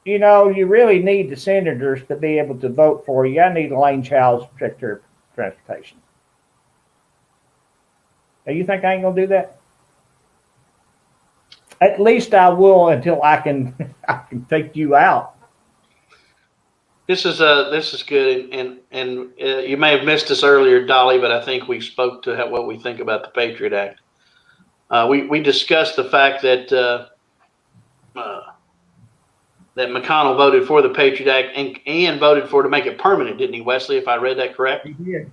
you really need the senators to be able to vote for you. I need Elaine Childs, Secretary of Transportation. Now, you think I ain't gonna do that? At least I will until I can take you out. This is good, and you may have missed this earlier, Dolly, but I think we spoke to what we think about the Patriot Act. We discussed the fact that that McConnell voted for the Patriot Act and voted to make it permanent, didn't he, Wesley? If I read that correct. He did.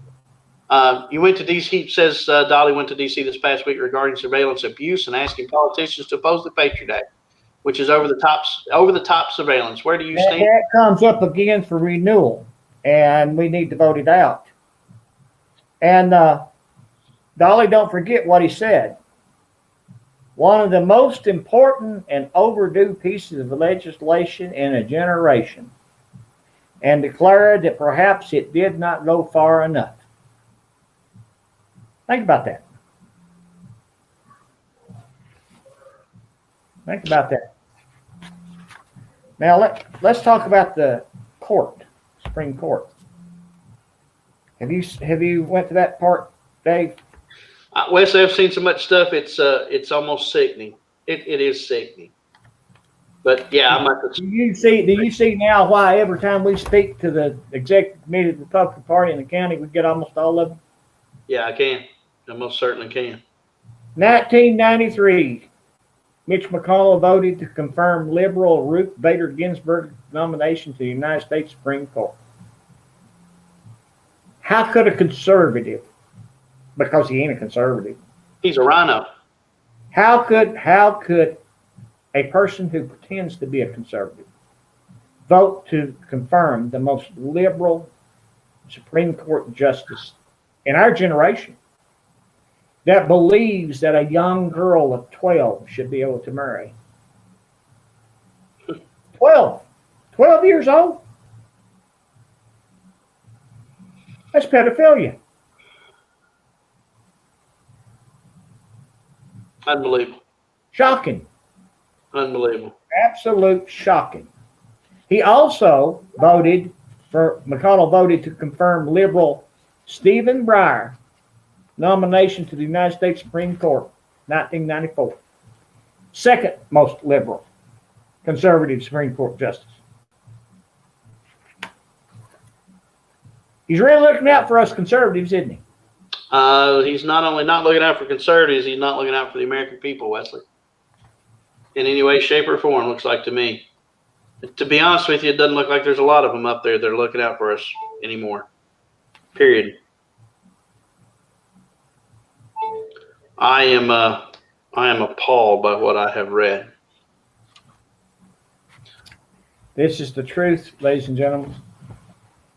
You went to D.C. Says Dolly went to D.C. this past week regarding surveillance abuse and asking politicians to oppose the Patriot Act, which is over the top surveillance. Where do you stand? That comes up again for renewal, and we need to vote it out. And Dolly, don't forget what he said. One of the most important and overdue pieces of legislation in a generation, and declared that perhaps it did not go far enough. Think about that. Think about that. Now let's talk about the court, Supreme Court. Have you went to that part, Dave? Wesley, I've seen so much stuff. It's almost sickening. It is sickening. But yeah, I'm not. Do you see now why every time we speak to the executive committee of the Republican Party in the county, we get almost all of them? Yeah, I can. I most certainly can. 1993, Mitch McConnell voted to confirm liberal Ruth Bader Ginsburg's nomination to the United States Supreme Court. How could a conservative, because he ain't a conservative, He's a rhino. how could a person who pretends to be a conservative vote to confirm the most liberal Supreme Court justice in our generation, that believes that a young girl of 12 should be able to marry? 12 years old? That's pedophilia. Unbelievable. Shocking. Unbelievable. Absolute shocking. He also McConnell voted to confirm liberal Stephen Breyer nomination to the United States Supreme Court, 1994. Second most liberal conservative Supreme Court justice. He's really looking out for us conservatives, isn't he? He's not only not looking out for conservatives, he's not looking out for the American people, Wesley. In any way, shape, or form, looks like to me. To be honest with you, it doesn't look like there's a lot of them up there that are looking out for us anymore. Period. I am appalled by what I have read. This is the truth, ladies and gentlemen.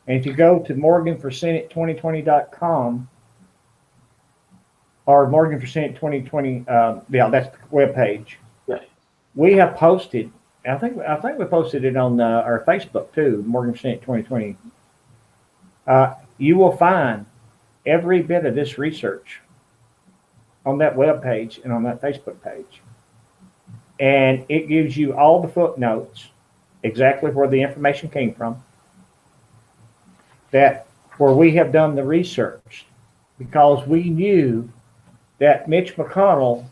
And if you go to morganforsenate2020.com or Morgan for Senate 2020, that's the webpage. Yeah. We have posted. I think we posted it on our Facebook too, Morgan for Senate 2020. You will find every bit of this research on that webpage and on that Facebook page, and it gives you all the footnotes, exactly where the information came from. That where we have done the research, because we knew that Mitch McConnell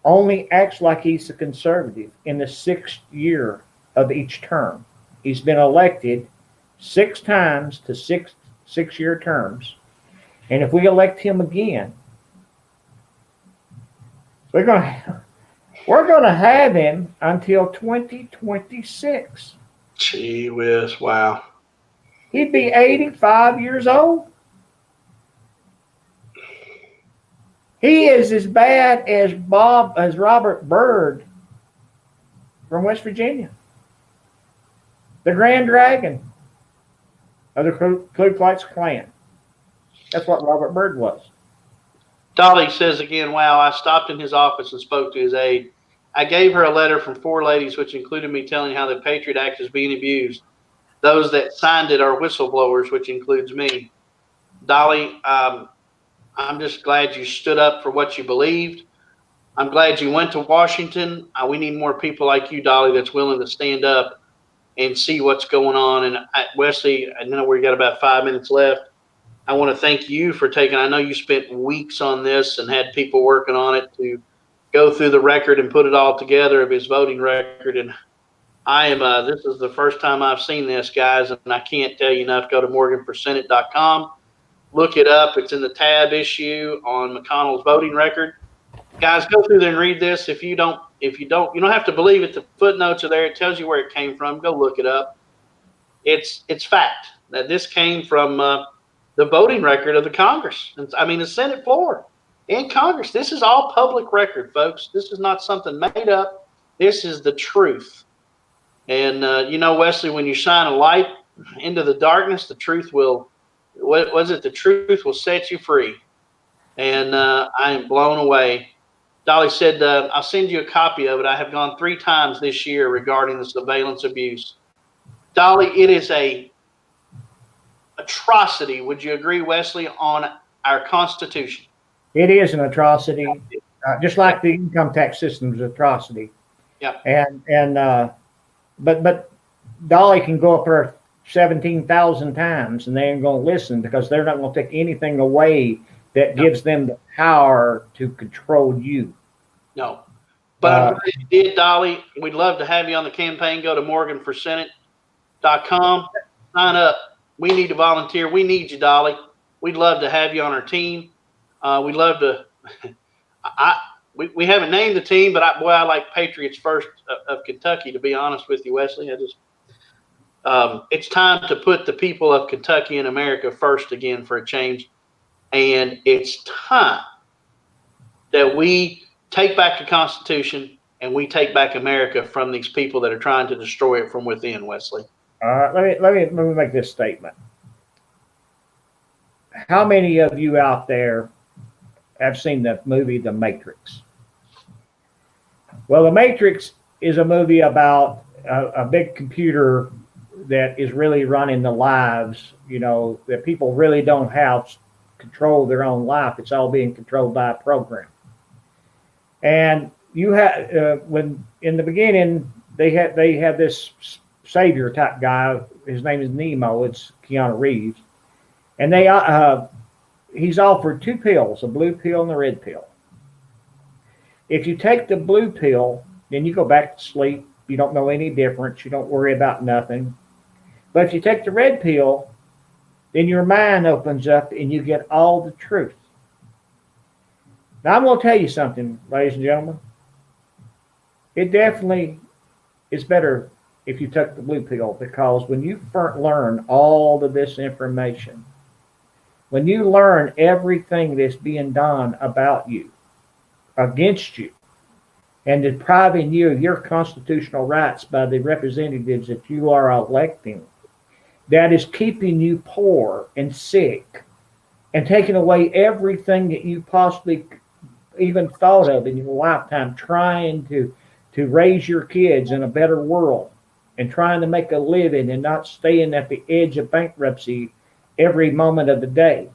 only acts like he's a conservative in the 6th year of each term. He's been elected 6 times to 6-year terms. And if we elect him again, we're going to have him until 2026. Gee whiz, wow. He'd be 85 years old. He is as bad as Robert Byrd from West Virginia, the Grand Dragon of the Ku Klux Klan. That's what Robert Byrd was. Dolly says again, wow, I stopped in his office and spoke to his aide. I gave her a letter from 4 ladies, which included me telling how the Patriot Act is being abused. Those that signed it are whistleblowers, which includes me. Dolly, I'm just glad you stood up for what you believed. I'm glad you went to Washington. We need more people like you, Dolly, that's willing to stand up and see what's going on. And Wesley, I know we've got about 5 minutes left. I want to thank you for taking, I know you spent weeks on this and had people working on it to go through the record and put it all together of his voting record. And I am, this is the first time I've seen this, guys, and I can't tell you enough. Go to morganforsenate.com. Look it up. It's in the tab issue on McConnell's voting record. Guys, go through there and read this. If you don't have to believe it. The footnotes are there. It tells you where it came from. Go look it up. It's fact that this came from the voting record of the Congress. The Senate floor and Congress. This is all public record, folks. This is not something made up. This is the truth. And Wesley, when you shine a light into the darkness, the truth will. What was it? The truth will set you free. And I am blown away. Dolly said, I'll send you a copy of it. I have gone 3 times this year regarding the surveillance abuse. Dolly, it is a atrocity. Would you agree, Wesley, on our Constitution? It is an atrocity, just like the income tax system is an atrocity. Yeah. But Dolly can go up there 17,000 times and they ain't going to listen because they're not going to take anything away that gives them the power to control you. No. But I'm glad you did, Dolly. We'd love to have you on the campaign. Go to morganforsenate.com. Sign up. We need to volunteer. We need you, Dolly. We'd love to have you on our team. We'd love to. We haven't named the team, but I like Patriots First of Kentucky, to be honest with you, Wesley. It's time to put the people of Kentucky and America first again for a change. And it's time that we take back the Constitution and we take back America from these people that are trying to destroy it from within, Wesley. Let me make this statement. How many of you out there have seen the movie The Matrix? Well, The Matrix is a movie about a big computer that is really running the lives, that people really don't have control of their own life. It's all being controlled by a program. And you have, when in the beginning, they had this savior type guy. His name is Nemo. It's Keanu Reeves. And he's offered 2 pills, a blue pill and a red pill. If you take the blue pill, then you go back to sleep. You don't know any difference. You don't worry about nothing. But if you take the red pill, then your mind opens up and you get all the truth. Now, I'm going to tell you something, ladies and gentlemen. It definitely is better if you took the blue pill, because when you learn all of this information, when you learn everything that's being done about you, against you, and depriving you of your constitutional rights by the representatives that you are electing, that is keeping you poor and sick and taking away everything that you possibly even thought of in your lifetime, trying to raise your kids in a better world and trying to make a living and not staying at the edge of bankruptcy every moment of the day.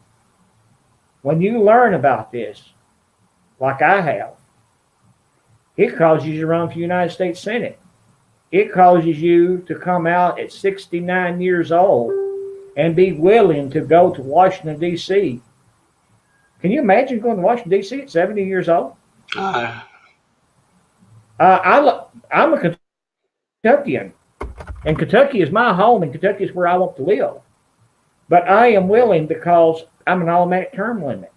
When you learn about this, like I have, it causes you to run for the United States Senate. It causes you to come out at 69 years old and be willing to go to Washington, D.C. Can you imagine going to Washington, D.C. at 70 years old? I'm a Kentuckian, and Kentucky is my home, and Kentucky is where I want to live. But I am willing because I'm an automatic term limit.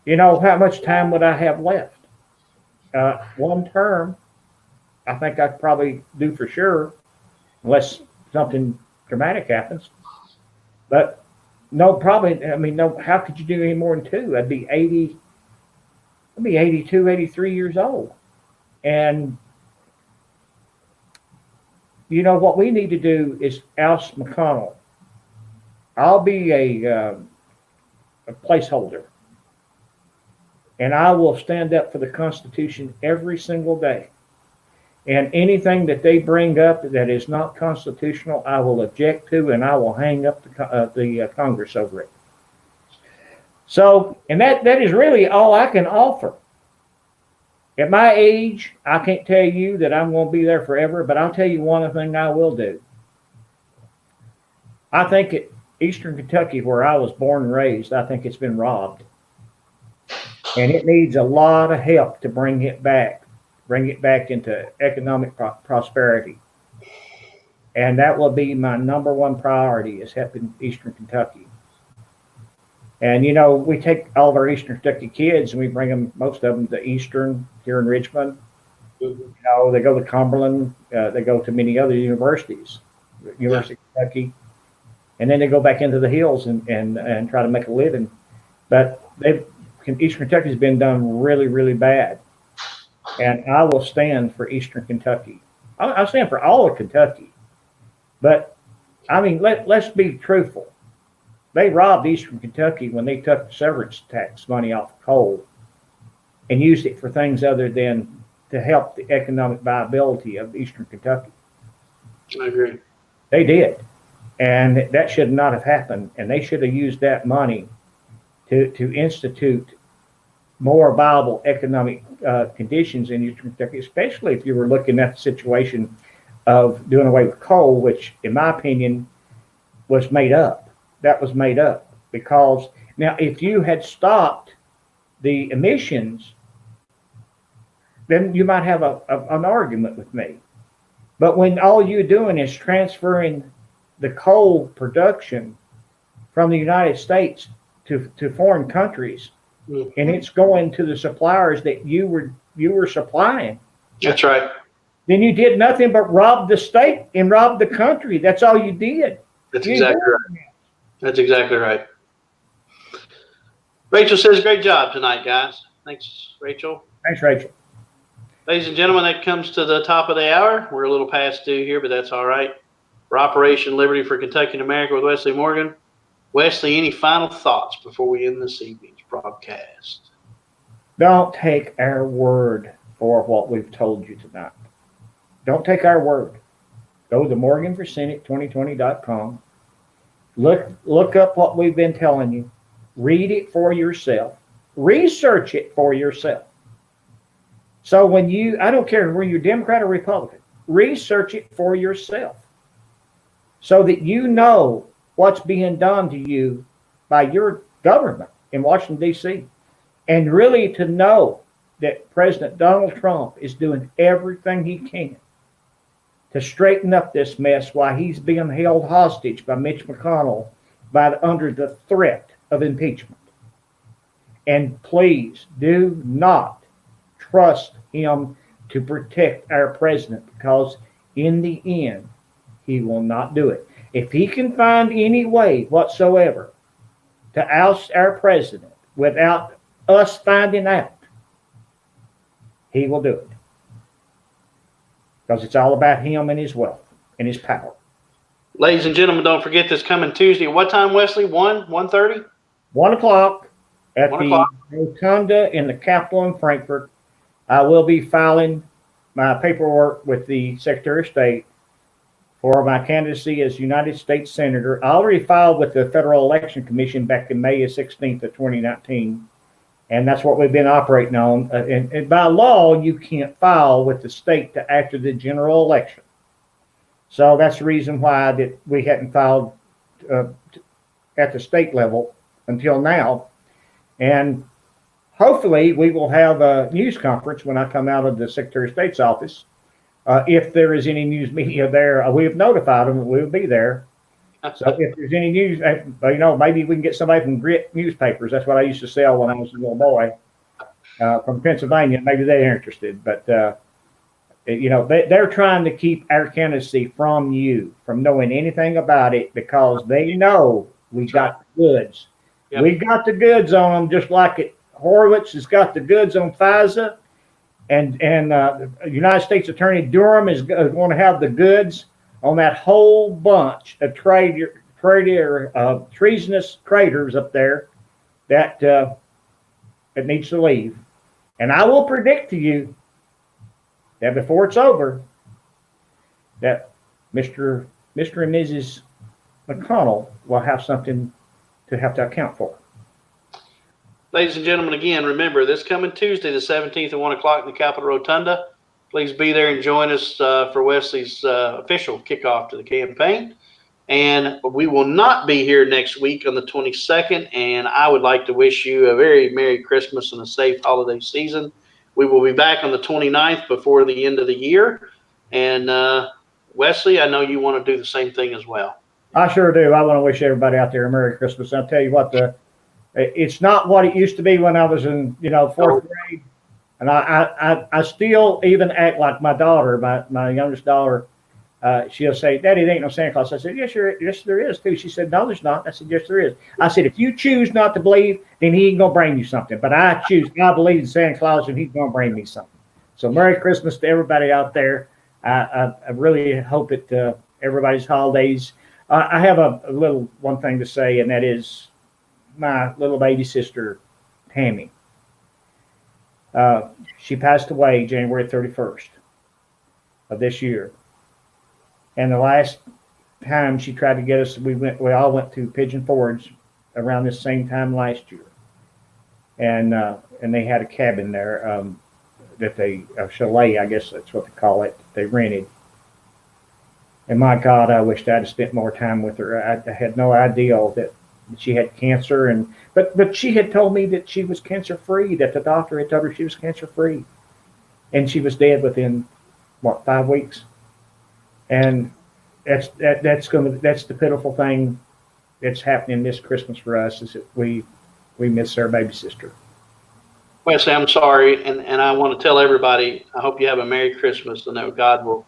You know, how much time would I have left? One term, I think I could probably do for sure, unless something dramatic happens. But no, probably, I mean, no, how could you do any more than two? I'd be 82, 83 years old. And, you know, what we need to do is oust McConnell. I'll be a placeholder. And I will stand up for the Constitution every single day. And anything that they bring up that is not constitutional, I will object to, and I will hang up the Congress over it. So, and that is really all I can offer. At my age, I can't tell you that I'm going to be there forever, but I'll tell you one thing I will do. I think at Eastern Kentucky, where I was born and raised, I think it's been robbed. And it needs a lot of help to bring it back into economic prosperity. And that will be my number one priority, is helping Eastern Kentucky. And, you know, we take all of our Eastern Kentucky kids and we bring them, most of them, to Eastern here in Richmond. You know, they go to Cumberland, they go to many other universities, University of Kentucky, and then they go back into the hills and try to make a living. But Eastern Kentucky has been done really, really bad. And I will stand for Eastern Kentucky. I'll stand for all of Kentucky. But, I mean, let's be truthful. They robbed Eastern Kentucky when they took severance tax money off of coal and used it for things other than to help the economic viability of Eastern Kentucky. I agree. They did. And that should not have happened. And they should have used that money to institute more viable economic conditions in Eastern Kentucky, especially if you were looking at the situation of doing away with coal, which, in my opinion, was made up. That was made up because now if you had stopped the emissions, then you might have an argument with me. But when all you're doing is transferring the coal production from the United States to foreign countries, and it's going to the suppliers that you were supplying. That's right. Then you did nothing but rob the state and rob the country. That's all you did. That's exactly right. That's exactly right. Rachel says, great job tonight, guys. Thanks, Rachel. Thanks, Rachel. Ladies and gentlemen, that comes to the top of the hour. We're a little past due here, but that's all right. For Operation Liberty for Kentucky and America with Wesley Morgan. Wesley, any final thoughts before we end this evening's broadcast? Don't take our word for what we've told you tonight. Don't take our word. Go to morganforsenate2020.com. Look up what we've been telling you. Read it for yourself. Research it for yourself. So I don't care whether you're Democrat or Republican, research it for yourself so that you know what's being done to you by your government in Washington, D.C. And really to know that President Donald Trump is doing everything he can to straighten up this mess while he's being held hostage by Mitch McConnell under the threat of impeachment. And please do not trust him to protect our president, because in the end, he will not do it. If he can find any way whatsoever to oust our president without us finding out, he will do it. Because it's all about him and his wealth and his power. Ladies and gentlemen, don't forget this coming Tuesday. What time, Wesley? 1:30? 1 o'clock at the Rotunda in the Capitol in Frankfort. I will be filing my paperwork with the Secretary of State for my candidacy as United States Senator. I already filed with the Federal Election Commission back in May 16th of 2019. And that's what we've been operating on. And by law, you can't file with the state to after the general election. So that's the reason why that we hadn't filed at the state level until now. And hopefully we will have a news conference when I come out of the Secretary of State's office. If there is any news media there, we have notified them that we will be there. So if there's any news, maybe we can get somebody from Grit newspapers. That's what I used to sell when I was a little boy from Pennsylvania. Maybe they're interested, but they're trying to keep our candidacy from you, from knowing anything about it, because they know we got the goods. Yep. We got the goods on them, just like Horowitz has got the goods on FISA, and United States Attorney Durham is going to have the goods on that whole bunch of treasonous traitors up there that needs to leave. And I will predict to you that before it's over, that Mr. and Mrs. McConnell will have something to have to account for. Ladies and gentlemen, again, remember, this coming Tuesday, the 17th at 1 o'clock in the Capitol Rotunda. Please be there and join us for Wesley's official kickoff to the campaign. And we will not be here next week on the 22nd. And I would like to wish you a very Merry Christmas and a safe holiday season. We will be back on the 29th before the end of the year. And Wesley, I know you want to do the same thing as well. I sure do. I want to wish everybody out there a Merry Christmas. I'll tell you what, it's not what it used to be when I was in, fourth grade. And I still even act like my daughter, my youngest daughter. She'll say, "Daddy, there ain't no Santa Claus." I said, yes, there is too. She said, "No, there's not." I said, "Yes, there is." I said, "If you choose not to believe, then he ain't gonna bring you something. But I believe in Santa Claus, and he's gonna bring me something." So Merry Christmas to everybody out there. I really hope that everybody's holidays. I have one thing to say, and that is my little baby sister, Tammy. She passed away January 31st of this year. And the last time she tried to get us, we all went to Pigeon Forge around this same time last year. And they had a cabin there a chalet, I guess that's what they call it, they rented. And my God, I wished I'd have spent more time with her. I had no idea that she had cancer, but she had told me that she was cancer free, that the doctor had told her she was cancer free, and she was dead within 5 weeks. And that's the pitiful thing that's happening this Christmas for us, is that we miss our baby sister. Wesley, I'm sorry, and I want to tell everybody, I hope you have a Merry Christmas, and that God will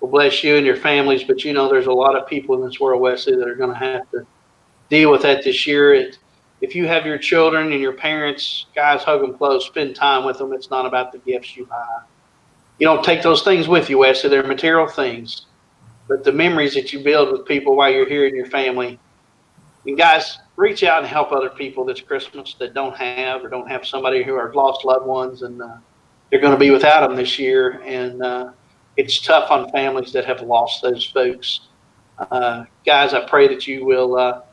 bless you and your families. But there's a lot of people in this world, Wesley, that are going to have to deal with that this year. If you have your children and your parents, guys, hug them close, spend time with them. It's not about the gifts you buy. You don't take those things with you, Wesley. They're material things. But the memories that you build with people while you're here in your family. And guys, reach out and help other people this Christmas that don't have somebody who are lost loved ones, and they're going to be without them this year. And it's tough on families that have lost those folks. Guys, I pray that you will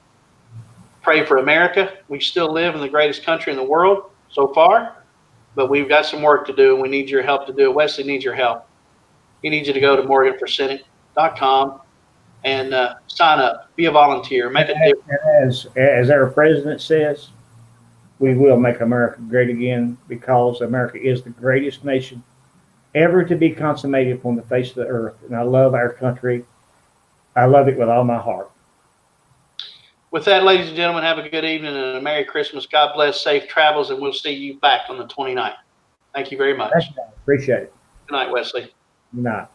pray for America. We still live in the greatest country in the world so far, but we've got some work to do, and we need your help to do it. Wesley needs your help. He needs you to go to morganforsenate.com and sign up. Be a volunteer. Make a difference. As our president says, we will make America great again, because America is the greatest nation ever to be consummated upon the face of the earth. And I love our country. I love it with all my heart. With that, ladies and gentlemen, have a good evening and a Merry Christmas. God bless, safe travels, and we'll see you back on the 29th. Thank you very much. Appreciate it. Good night, Wesley. Good night.